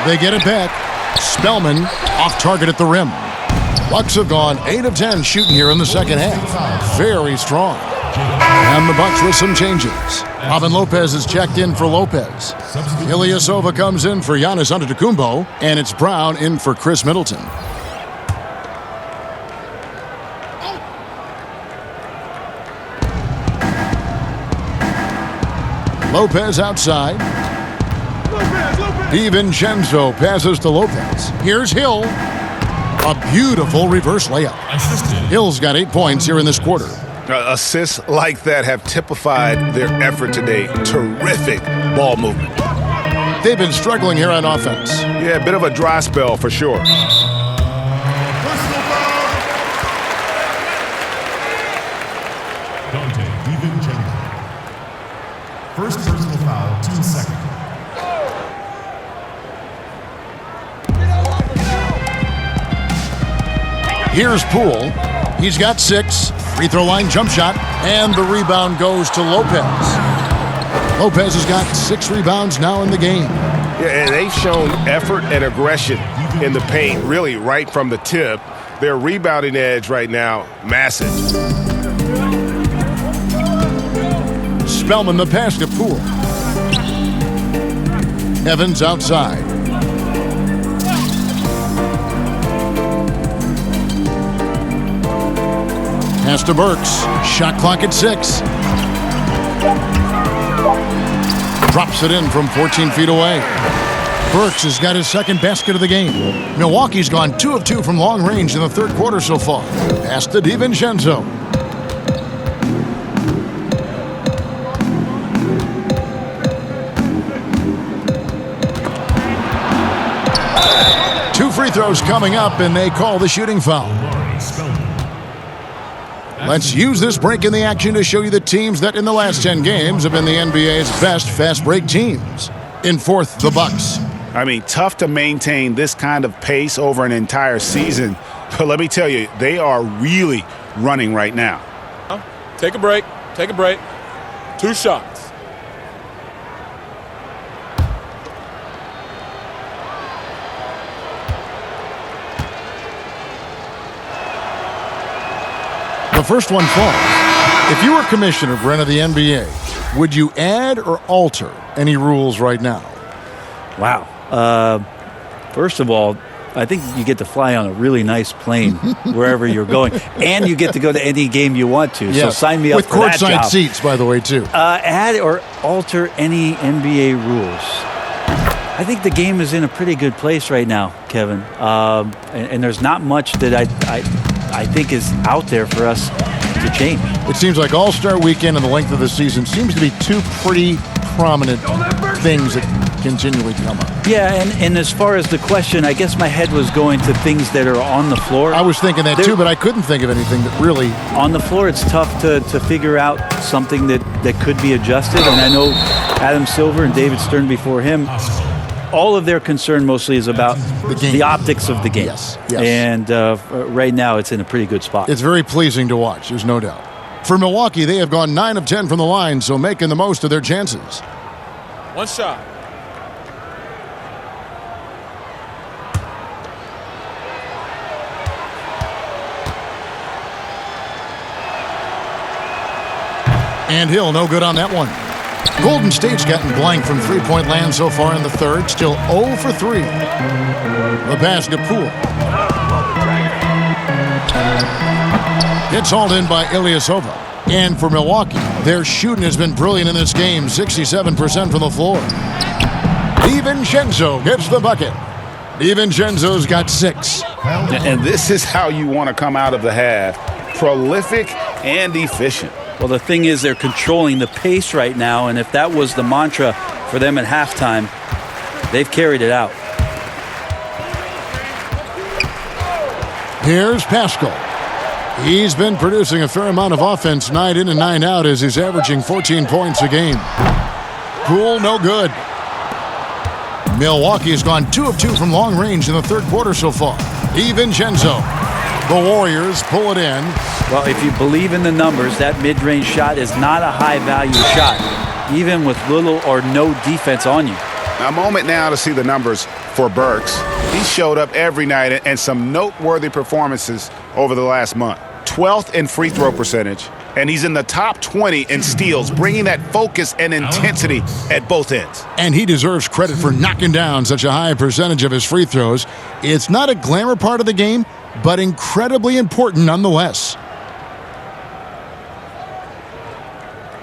They get it back. Spellman off target at the rim. Bucks have gone 8 of 10 shooting here in the second half. Very strong. And the Bucks with some changes. Robin Lopez is checked in for Lopez. Ilyasova comes in for Giannis Antetokounmpo, and it's Brown in for Chris Middleton. Lopez outside. DiVincenzo passes to Lopez. Here's Hill. A beautiful reverse layup. Hill's got 8 points here in this quarter. Assists like that have typified their effort today. Terrific ball movement. They've been struggling here on offense. Yeah, a bit of a dry spell for sure. First personal foul, 2 seconds. Here's Poole. He's got 6. Free throw line jump shot. And the rebound goes to Lopez. Lopez has got 6 rebounds now in the game. Yeah, and they've shown effort and aggression in the paint, really right from the tip. Their rebounding edge right now, massive. Spellman the pass to Poole. Evans outside. Pass to Burks. Shot clock at 6. Drops it in from 14 feet away. Burks has got his second basket of the game. Milwaukee's gone 2 of 2 from long range in the third quarter so far. Pass to DiVincenzo. Two free throws coming up, and they call the shooting foul. Let's use this break in the action to show you the teams that in the last 10 games have been the NBA's best fast break teams. In fourth, the Bucks. I mean, tough to maintain this kind of pace over an entire season. But let me tell you, they are really running right now. Take a break. Take a break. 2 shots. The first one falls. If you were commissioner, Brent, of the NBA, would you add or alter any rules right now? Wow. First of all, I think you get to fly on a really nice plane wherever you're going, and you get to go to any game you want to. Yes. So sign me up with for that job. With courtside seats, by the way, too. Add or alter any NBA rules. I think the game is in a pretty good place right now, Kevin. And there's not much that I think is out there for us to change. It seems like All-Star Weekend and the length of the season seems to be two pretty prominent things that continually come up. Yeah, and as far as the question, I guess my head was going to things that are on the floor. I was thinking that too, but I couldn't think of anything that really... On the floor, it's tough to figure out something that could be adjusted. And I know Adam Silver and David Stern before him, all of their concern mostly is about the optics of the game. Yes. And right now, it's in a pretty good spot. It's very pleasing to watch, there's no doubt. For Milwaukee, they have gone 9 of 10 from the line, so making the most of their chances. 1 shot. And Hill, no good on that one. Golden State's gotten blank from three-point land so far in the third. Still 0 for 3. The pass to Poole. It's hauled in by Ilyasova. And for Milwaukee, their shooting has been brilliant in this game. 67% from the floor. DiVincenzo gets the bucket. DiVincenzo's got 6. And this is how you want to come out of the half. Prolific and efficient. Well, the thing is, they're controlling the pace right now, and if that was the mantra for them at halftime, they've carried it out. Here's Pascal. He's been producing a fair amount of offense night in and night out as he's averaging 14 points a game. Poole, no good. Milwaukee has gone 2 of 2 from long range in the third quarter so far. DiVincenzo. The Warriors pull it in. Well, if you believe in the numbers, that mid-range shot is not a high-value shot, even with little or no defense on you. A moment now to see the numbers for Burks. He showed up every night and some noteworthy performances over the last month. 12th in free throw percentage, and he's in the top 20 in steals, bringing that focus and intensity at both ends. And he deserves credit for knocking down such a high percentage of his free throws. It's not a glamour part of the game, but incredibly important nonetheless.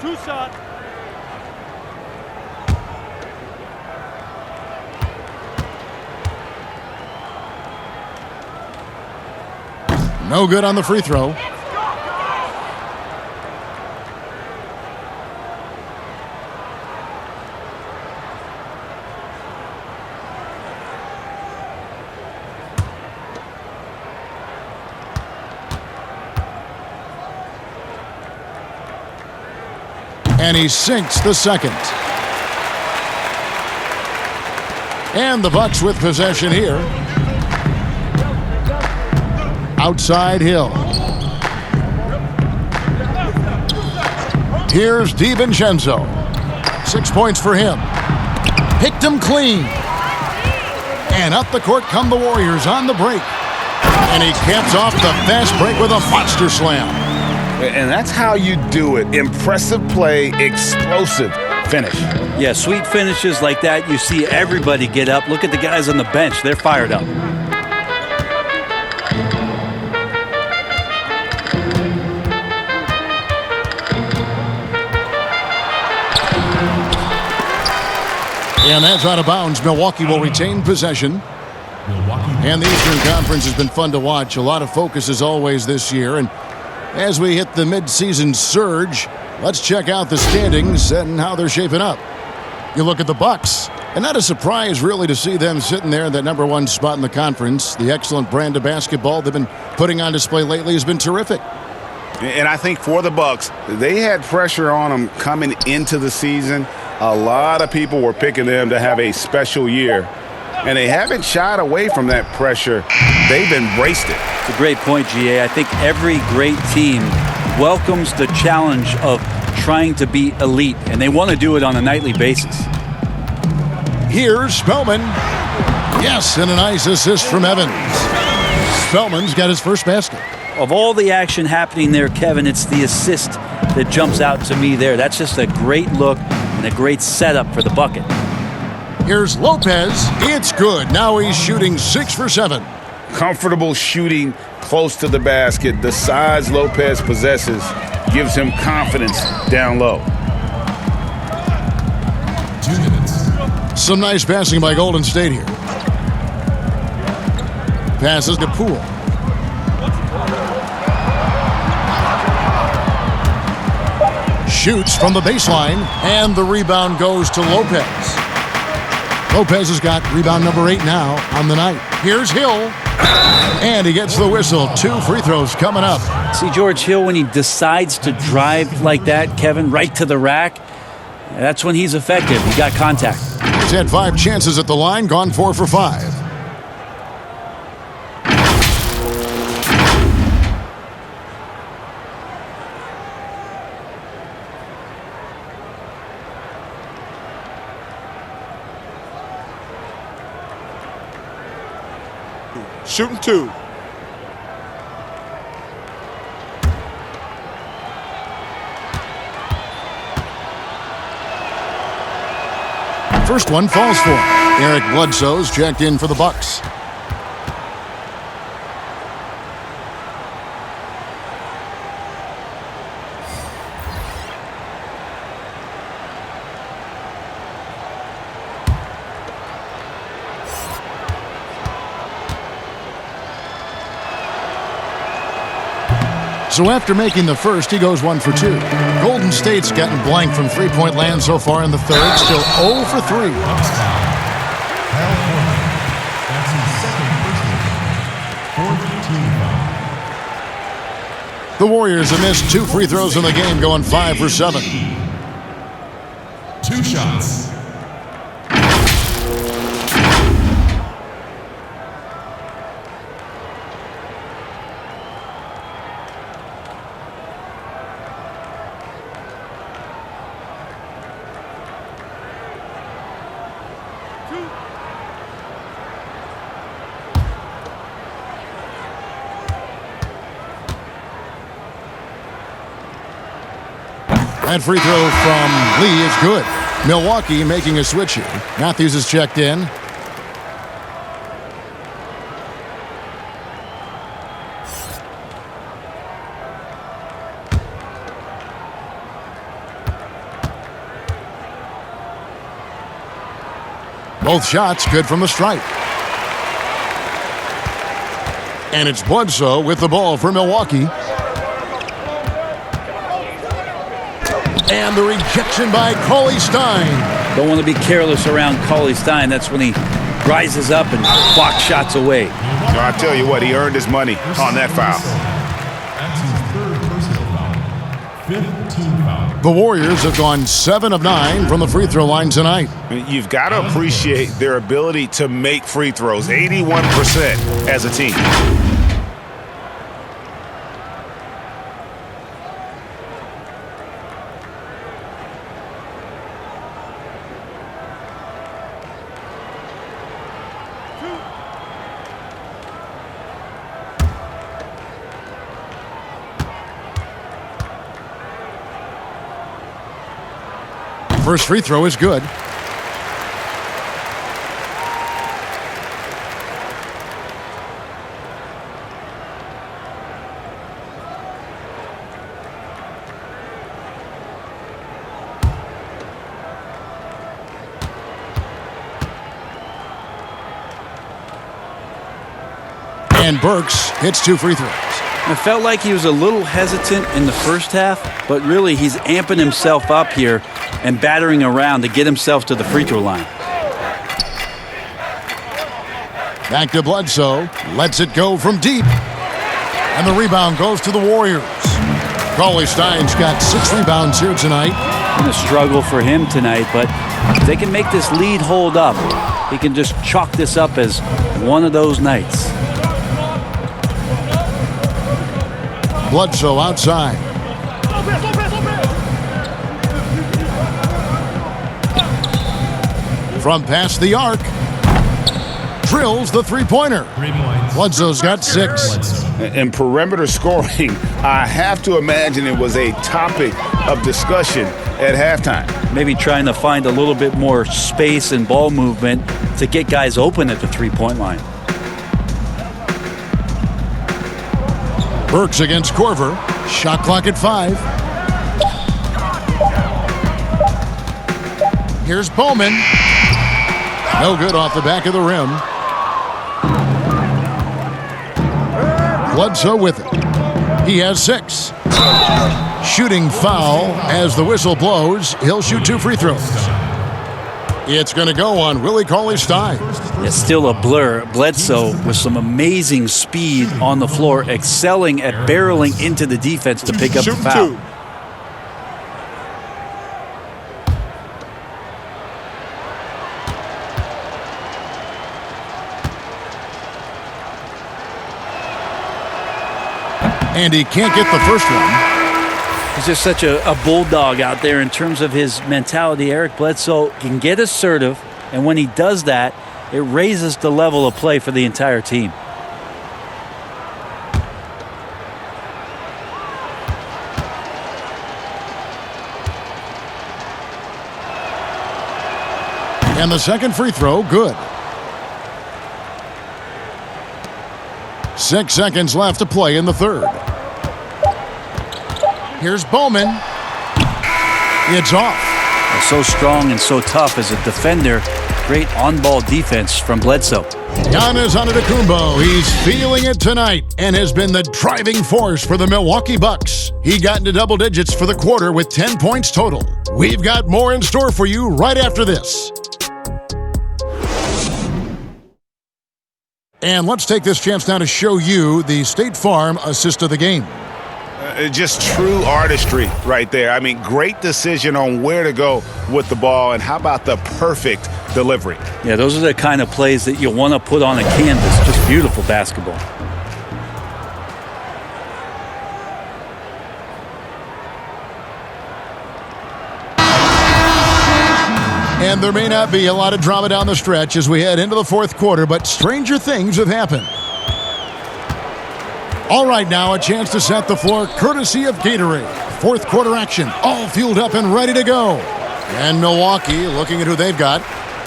2 shots. No good on the free throw. And he sinks the second. And the Bucks with possession here. Outside Hill. Here's DiVincenzo. 6 points for him. Picked him clean. And up the court come the Warriors on the break. And he caps off the fast break with a monster slam. And that's how you do it. Impressive play, explosive finish. Yeah, sweet finishes like that, you see everybody get up. Look at the guys on the bench. They're fired up. And that's out of bounds. Milwaukee will retain possession. And the Eastern Conference has been fun to watch. A lot of focus as always this year. And as we hit the midseason surge, let's check out the standings and how they're shaping up. You look at the Bucks, and not a surprise really to see them sitting there in that number one spot in the conference. The excellent brand of basketball they've been putting on display lately has been terrific. And I think for the Bucks, they had pressure on them coming into the season. A lot of people were picking them to have a special year, and they haven't shied away from that pressure. They've embraced it. It's a great point, GA. I think every great team welcomes the challenge of trying to be elite, and they want to do it on a nightly basis. Here's Spellman. Yes, and a nice assist from Evans. Spellman's got his first basket. Of all the action happening there, Kevin, it's the assist that jumps out to me there. That's just a great look and a great setup for the bucket. Here's Lopez. It's good. Now he's shooting 6 for 7. Comfortable shooting close to the basket. The size Lopez possesses gives him confidence down low. 2 minutes. Some nice passing by Golden State here. Passes to Poole. Shoots from the baseline, and the rebound goes to Lopez. Lopez has got rebound number 8 now on the night. Here's Hill, and he gets the whistle. 2 free throws coming up. See, George Hill, when he decides to drive like that, Kevin, right to the rack, that's when he's effective. He got contact. He's had 5 chances at the line, gone 4 for 5. Shooting 2. First one falls for him. Eric Bledsoe's checked in for the Bucks. So after making the first, he goes 1 for 2. Golden State's gotten blank from three-point land so far in the third, still 0 for 3. That's his second personal. 4th team foul. The Warriors have missed 2 free throws in the game, going 5 for 7. 2 shots. That free throw from Lee is good. Milwaukee making a switch here. Matthews is checked in. Both shots good from the stripe. And it's Bledsoe with the ball for Milwaukee. And the rejection by Cauley Stein. Don't want to be careless around Cauley Stein. That's when he rises up and blocks shots away. I tell you what, he earned his money on that foul. That's his 3rd personal foul. 5th team foul. The Warriors have gone 7 of 9 from the free throw line tonight. You've got to appreciate their ability to make free throws, 81% as a team. First free throw is good. And Burks hits 2 free throws. It felt like he was a little hesitant in the first half, but really he's amping himself up here and battering around to get himself to the free throw line. Back to Bledsoe. Lets it go from deep. And the rebound goes to the Warriors. Cauley-Stein's got 6 rebounds here tonight. Been a struggle for him tonight, but if they can make this lead hold up, he can just chalk this up as one of those nights. Bledsoe outside. From past the arc. Drills the three-pointer. Bledsoe's got 6. In perimeter scoring, I have to imagine it was a topic of discussion at halftime. Maybe trying to find a little bit more space and ball movement to get guys open at the three-point line. Burks against Korver. Shot clock at 5. Here's Bowman. No good off the back of the rim. Bledsoe with it. He has 6. Shooting foul as the whistle blows. He'll shoot 2 free throws. It's going to go on Willie Cauley-Stein. It's still a blur. Bledsoe with some amazing speed on the floor, excelling at barreling into the defense to pick up the foul. 2. And he can't get the first one. He's just such a bulldog out there in terms of his mentality. Eric Bledsoe can get assertive, and when he does that, it raises the level of play for the entire team. And the second free throw, good. 6 seconds left to play in the third. Here's Bowman. It's off. So strong and so tough as a defender. Great on-ball defense from Bledsoe. Giannis Antetokounmpo, he's feeling it tonight and has been the driving force for the Milwaukee Bucks. He got into double digits for the quarter with 10 points total. We've got more in store for you right after this. And let's take this chance now to show you the State Farm assist of the game. Just true artistry right there. I mean, great decision on where to go with the ball, and how about the perfect delivery? Yeah, those are the kind of plays that you want to put on a canvas. Just beautiful basketball. And there may not be a lot of drama down the stretch as we head into the fourth quarter, but stranger things have happened. All right, now a chance to set the floor courtesy of Gatorade. Fourth quarter action, all fueled up and ready to go. And Milwaukee, looking at who they've got,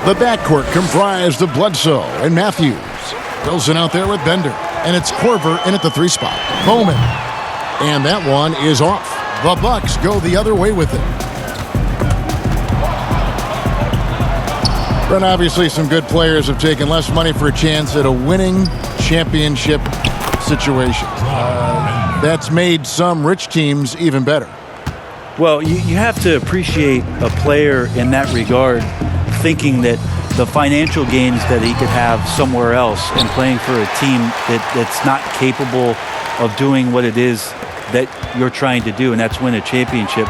the backcourt comprised of Bledsoe and Matthews. Wilson out there with Bender, and it's Korver in at the 3 spot. Bowman, and that one is off. The Bucks go the other way with it. But obviously some good players have taken less money for a chance at a winning championship situation. That's made some rich teams even better. Well, you have to appreciate a player in that regard, thinking that the financial gains that he could have somewhere else and playing for a team that's not capable of doing what it is that you're trying to do, and that's win a championship,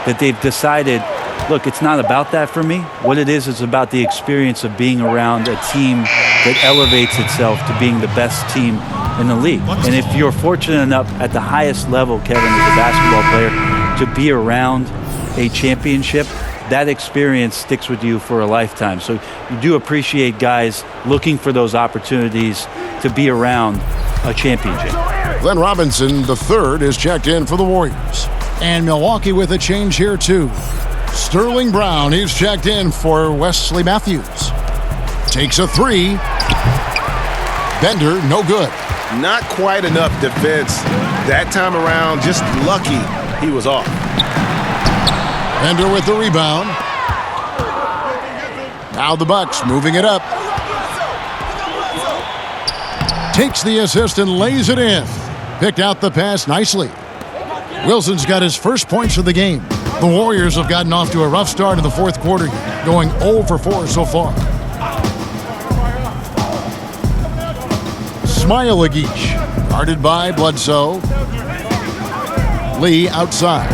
that they've decided, look, it's not about that for me. What it is about the experience of being around a team that elevates itself to being the best team in the league. And if you're fortunate enough at the highest level, Kevin, as a basketball player, to be around a championship, that experience sticks with you for a lifetime. So you do appreciate guys looking for those opportunities to be around a championship. Glenn Robinson, the third, is checked in for the Warriors. And Milwaukee with a change here, too. Sterling Brown, he's checked in for Wesley Matthews. Takes a 3. Bender, no good. Not quite enough defense that time around. Just lucky he was off. Bender with the rebound. Now the Bucks moving it up. takes the assist and lays it in. Picked out the pass nicely. Wilson's got his first points of the game. The Warriors have gotten off to a rough start in the fourth quarter, going 0 for 4 so far. Smailagic, guarded by Bledsoe. Lee outside.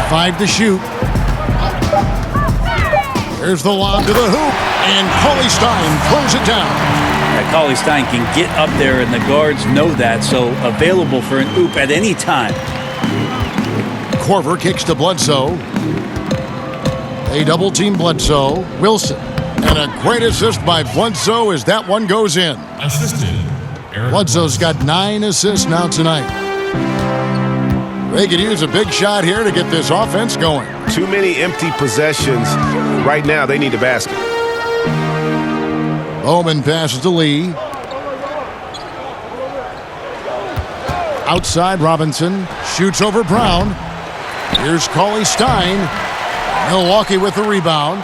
5 to shoot. There's the lob to the hoop, and Cauley Stein throws it down. Cauley Stein can get up there, and the guards know that, so available for an oop at any time. Korver kicks to Bledsoe. They double-team Bledsoe. Wilson. And a great assist by Bledsoe as that one goes in. Assisted. Bledsoe's got 9 assists now tonight. They could use a big shot here to get this offense going. Too many empty possessions. Right now, they need a basket. Bowman passes to Lee. Outside Robinson. Shoots over Brown. Here's Cauley Stein. Milwaukee with the rebound.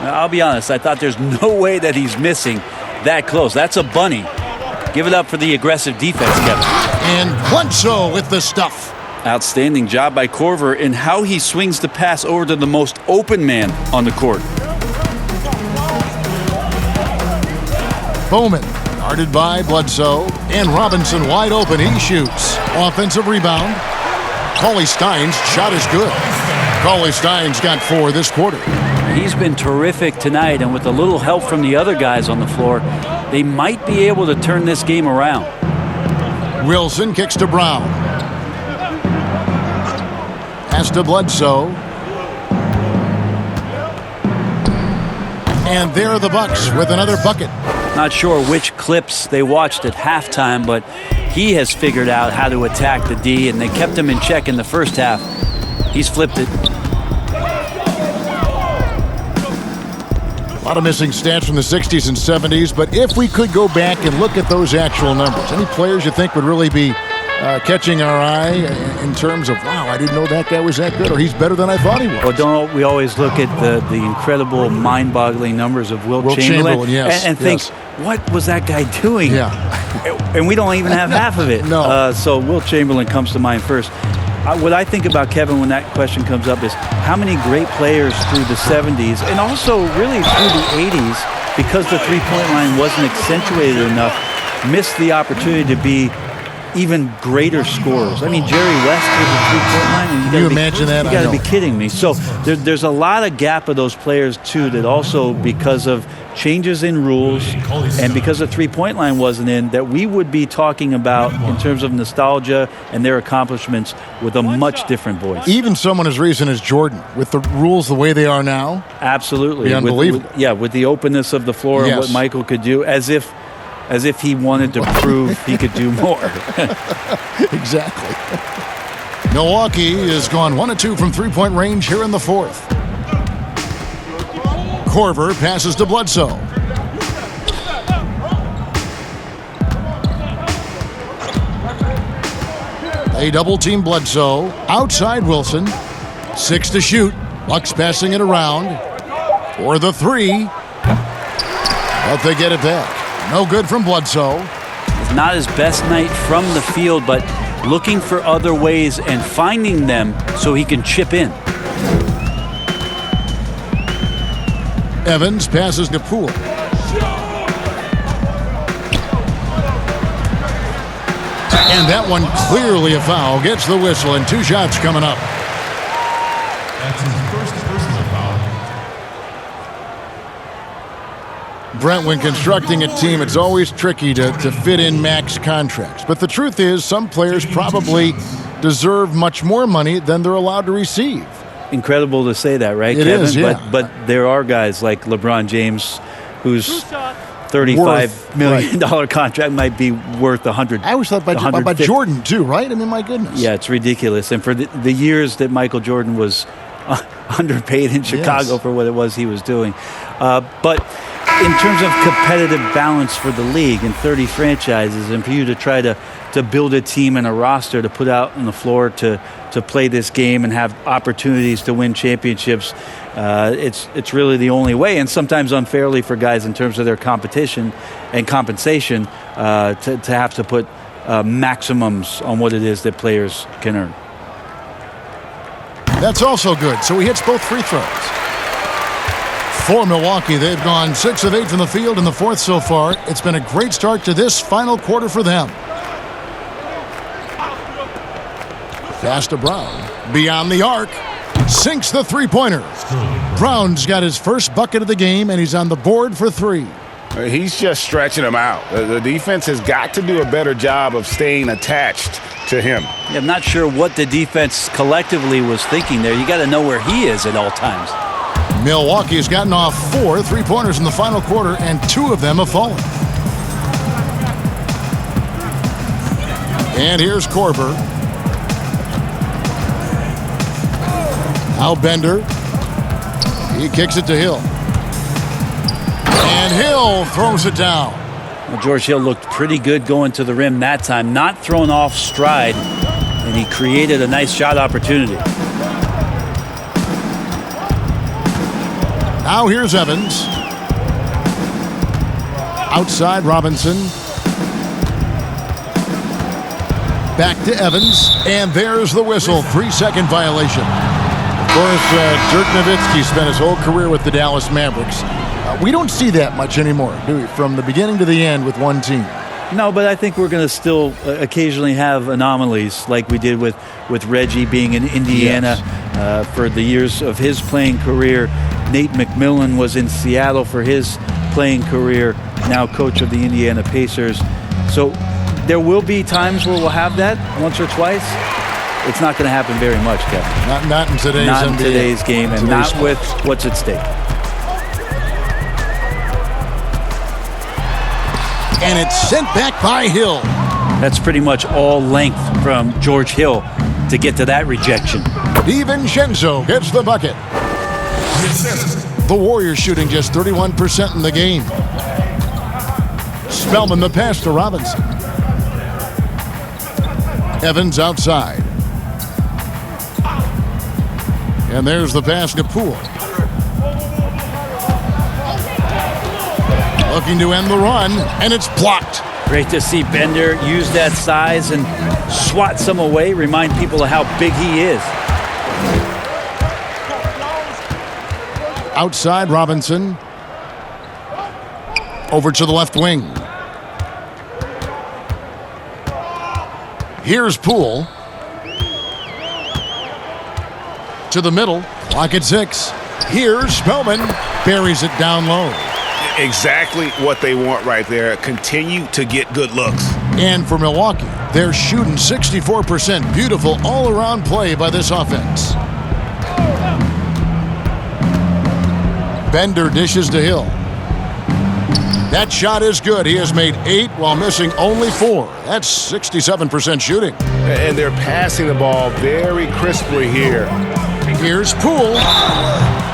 Now, I'll be honest, I thought there's no way that he's missing that close. That's a bunny. Give it up for the aggressive defense, Kevin. And Bledsoe with the stuff. Outstanding job by Korver in how he swings the pass over to the most open man on the court. Bowman, guarded by Bledsoe. And Robinson wide open. He shoots. Offensive rebound. Cauley Stein's shot is good. Cauley Stein's got 4 this quarter. He's been terrific tonight, and with a little help from the other guys on the floor, they might be able to turn this game around. Wilson kicks to Brown. Pass to Bledsoe. And there are the Bucks with another bucket. Not sure which clips they watched at halftime, but he has figured out how to attack the D, and they kept him in check in the first half. He's flipped it. A lot of missing stats from the 60s and 70s, but if we could go back and look at those actual numbers, any players you think would really be catching our eye in terms of, wow, I didn't know that guy was that good, or he's better than I thought he was? Well, don't we always look at the incredible, mind-boggling numbers of Wilt Chamberlain yes, and think, what was that guy doing? Yeah. And we don't even have half of it. No. So Wilt Chamberlain comes to mind first. What I think about, Kevin, when that question comes up is how many great players through the 70s and also really through the 80s, because the three-point line wasn't accentuated enough, missed the opportunity to be even greater scorers. I mean, Jerry West with the three-point line. And Can you imagine that? You got to be kidding me. So there's a lot of gap of those players, too, that also, because of changes in rules and because the three-point line wasn't in, that we would be talking about in terms of nostalgia and their accomplishments with a much different voice. Even someone as recent as Jordan, with the rules the way they are now. Absolutely. Unbelievable. With the openness of the floor and what Michael could do, as if he wanted to prove he could do more. Exactly. Milwaukee has gone 1 of 2 from three-point range here in the fourth. Korver passes to Bledsoe. They double-team Bledsoe. Outside Wilson. 6 to shoot. Bucks passing it around. For the 3. But they get it back. No good from Bledsoe. It's not his best night from the field, but looking for other ways and finding them so he can chip in. Evans passes to Poole. And that one clearly a foul. Gets the whistle, and 2 shots coming up. That's his first personal foul. Brent, when constructing a team, it's always tricky to fit in max contracts. But the truth is, some players probably deserve much more money than they're allowed to receive. Incredible to say that, right, It Kevin? is, yeah. But there are guys like LeBron James who's $35 million contract might be worth 100. I always thought about Jordan, too, right? I mean, my goodness. Yeah, it's ridiculous. And for the years that Michael Jordan was underpaid in Chicago for what it was he was doing. But in terms of competitive balance for the league in 30 franchises, and for you to try to build a team and a roster to put out on the floor to play this game and have opportunities to win championships, it's really the only way, and sometimes unfairly for guys in terms of their competition and compensation to have to put maximums on what it is that players can earn. That's also good. So he hits both free throws. For Milwaukee, they've gone 6 of 8 from the field in the fourth so far. It's been a great start to this final quarter for them. Pass to Brown. Beyond the arc. Sinks the three-pointer. Brown's got his first bucket of the game, and he's on the board for 3. He's just stretching him out. The defense has got to do a better job of staying attached to him. Yeah, I'm not sure what the defense collectively was thinking there. You got to know where he is at all times. Milwaukee has gotten off 4 3-pointers in the final quarter, and 2 of them have fallen. And here's Korver. Now Bender. He kicks it to Hill. And Hill throws it down. Well, George Hill looked pretty good going to the rim that time, not thrown off stride, and he created a nice shot opportunity. Now here's Evans. Outside Robinson. Back to Evans. And there's the whistle. 3-second violation. Of course, Dirk Nowitzki spent his whole career with the Dallas Mavericks. We don't see that much anymore, do we? From the beginning to the end with one team. No, but I think we're going to still occasionally have anomalies like we did with Reggie being in Indiana for the years of his playing career. Nate McMillan was in Seattle for his playing career, now coach of the Indiana Pacers. So there will be times where we'll have that once or twice. It's not going to happen very much, Kevin. Not in today's Not NBA. in today's game, and not sport. with what's at stake. And it's sent back by Hill. That's pretty much all length from George Hill to get to that rejection. DiVincenzo gets the bucket. The Warriors shooting just 31% in the game. Spellman the pass to Robinson. Evans outside. And there's the pass to Poole. Looking to end the run, and it's blocked. Great to see Bender use that size and swat some away, remind people of how big he is. Outside Robinson. Over to the left wing. Here's Poole. To the middle. Clock at 6. Here's Spellman. Buries it down low. Exactly what they want right there. Continue to get good looks. And for Milwaukee, they're shooting 64%. Beautiful all-around play by this offense. Bender dishes to Hill. That shot is good. He has made 8 while missing only 4. That's 67% shooting. And they're passing the ball very crisply here. Here's Poole.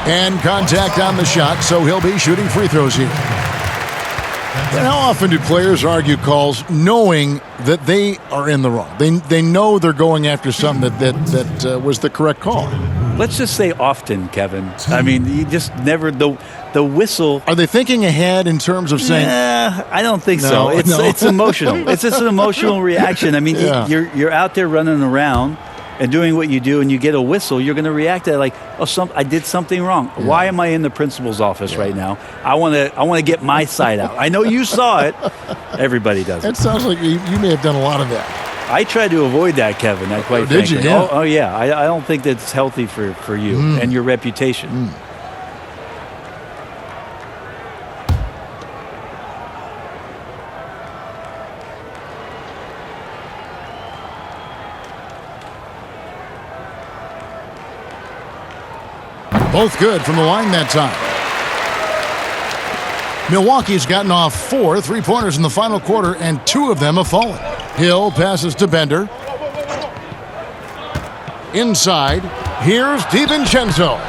And contact on the shot, so he'll be shooting free throws here. And how often do players argue calls knowing that they are in the wrong? They know they're going after something that was the correct call. Let's just say often, Kevin. I mean, you just never the whistle. Are they thinking ahead in terms of saying? I don't think so. It's emotional. It's just an emotional reaction. I mean, you're out there running around and doing what you do, and you get a whistle, you're going to react to it like, I did something wrong. Yeah. Why am I in the principal's office right now? I want to get my side out. I know you saw it. Everybody does it. It sounds like you may have done a lot of that. I try to avoid that, Kevin. Quite did frankly. You? Yeah. Oh yeah. I don't think that's healthy for you and your reputation. Both good from the line that time. Milwaukee's gotten off 4 3-pointers in the final quarter, and 2 of them have fallen. Hill passes to Bender. Inside, here's DiVincenzo.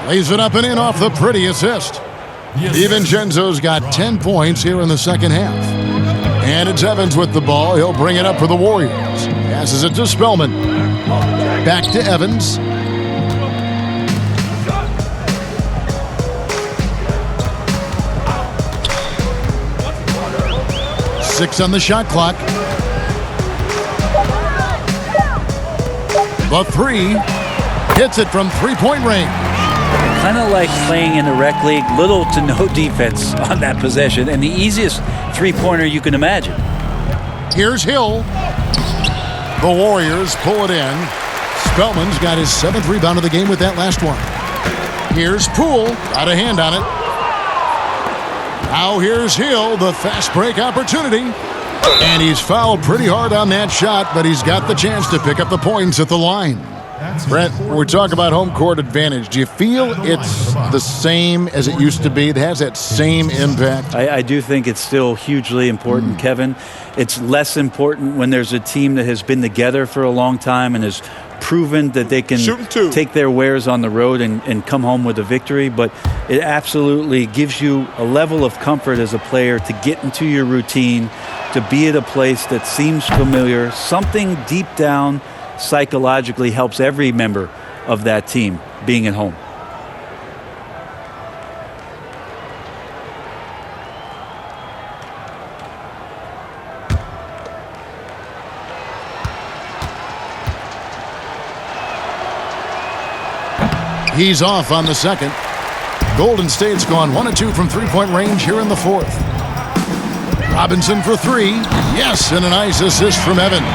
Lays it up and in off the pretty assist. DiVincenzo's got 10 points here in the second half. And it's Evans with the ball. He'll bring it up for the Warriors. Passes it to Spellman. Back to Evans. Six on the shot clock. The three. Hits it from three-point range. Kind of like playing in the rec league, little to no defense on that possession, and the easiest three-pointer you can imagine. Here's Hill. The Warriors pull it in. Spellman's got his 7th rebound of the game with that last one. Here's Poole. Got a hand on it. Now here's Hill, the fast break opportunity. And he's fouled pretty hard on that shot, but he's got the chance to pick up the points at the line. Brent, we talk about home court advantage. Do you feel it's the same as it used to be? It has that same impact? I do think it's still hugely important, Kevin. It's less important when there's a team that has been together for a long time and has proven that they can take their wares on the road and come home with a victory. But it absolutely gives you a level of comfort as a player to get into your routine, to be at a place that seems familiar. Something deep down psychologically helps every member of that team being at home. He's off on the second. Golden State's gone 1 of 2 from three-point range here in the fourth. Robinson for three. Yes, and a nice assist from Evans.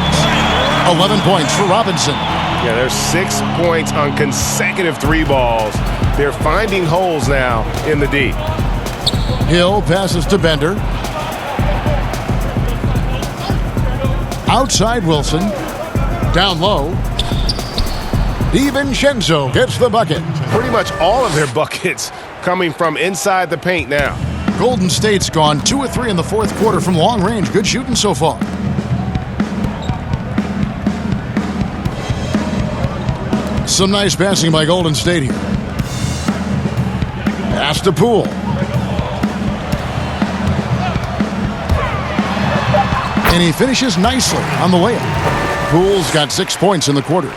11 points for Robinson. Yeah, there's 6 points on consecutive three balls. They're finding holes now in the D. Hill passes to Bender. Outside Wilson. Down low. DiVincenzo gets the bucket. Pretty much all of their buckets coming from inside the paint now. Golden State's gone 2 of 3 in the fourth quarter from long range. Good shooting so far. Some nice passing by Golden State here. Pass to Poole. And he finishes nicely on the layup. Poole's got 6 points in the quarter.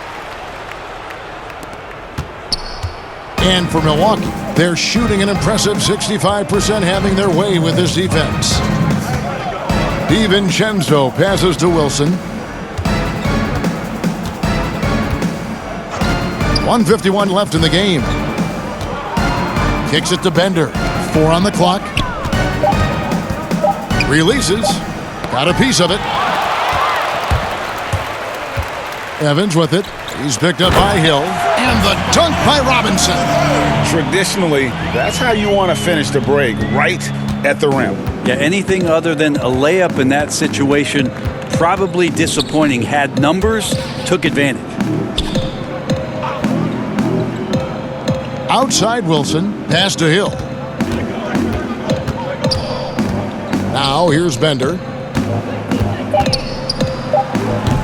And for Milwaukee, they're shooting an impressive 65%, having their way with this defense. DiVincenzo passes to Wilson. 1:51 left in the game. Kicks it to Bender. 4 on the clock. Releases. Got a piece of it. Evans with it. He's picked up by Hill. And the dunk by Robinson. Traditionally, that's how you want to finish the break, right at the rim. Yeah, anything other than a layup in that situation, probably disappointing. Had numbers, took advantage. Outside Wilson, pass to Hill. Now here's Bender.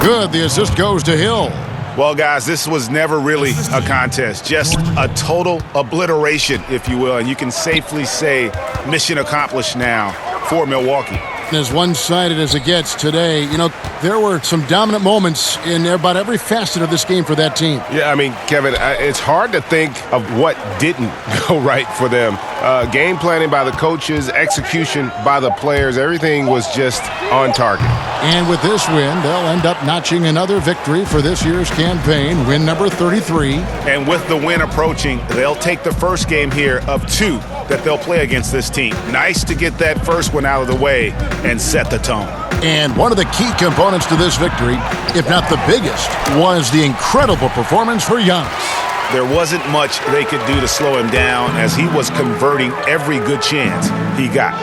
Good, the assist goes to Hill. Well, guys, this was never really a contest, just a total obliteration, if you will. And you can safely say mission accomplished now for Milwaukee. As one-sided as it gets today, you know, there were some dominant moments in about every facet of this game for that team. Yeah, I mean, Kevin, it's hard to think of what didn't go right for them. Game planning by the coaches, execution by the players, everything was just on target. And with this win, they'll end up notching another victory for this year's campaign, win number 33. And with the win approaching, they'll take the first game here of 2 that they'll play against this team. Nice to get that first one out of the way and set the tone. And one of the key components to this victory, if not the biggest, was the incredible performance for Giannis. There wasn't much they could do to slow him down as he was converting every good chance he got.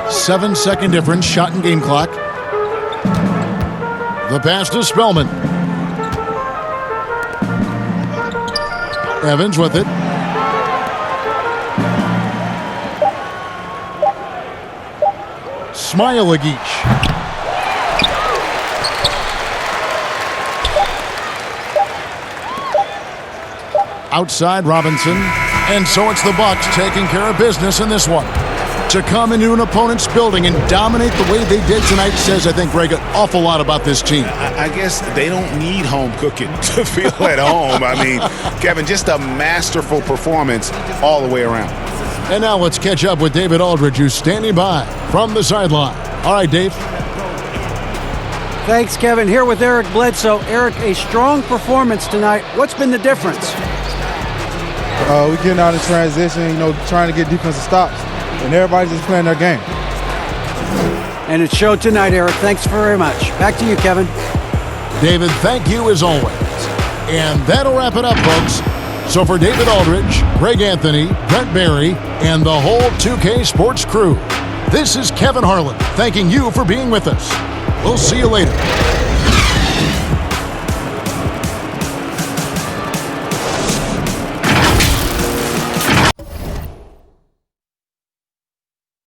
7-second difference, shot and game clock. The pass to Spellman. Evans with it. Smailagic. Outside Robinson. And so it's the Bucks taking care of business in this one. To come into an opponent's building and dominate the way they did tonight says, I think, Greg, an awful lot about this team. I guess they don't need home cooking to feel at home. I mean, Kevin, just a masterful performance all the way around. And now let's catch up with David Aldridge, who's standing by from the sideline. All right, Dave. Thanks, Kevin. Here with Eric Bledsoe. Eric, a strong performance tonight. What's been the difference? We're getting out of transition, trying to get defensive stops. And everybody's just playing their game. And it showed tonight, Eric. Thanks very much. Back to you, Kevin. David, thank you as always. And that'll wrap it up, folks. So for David Aldridge, Greg Anthony, Brent Barry, and the whole 2K Sports crew, this is Kevin Harlan thanking you for being with us. We'll see you later.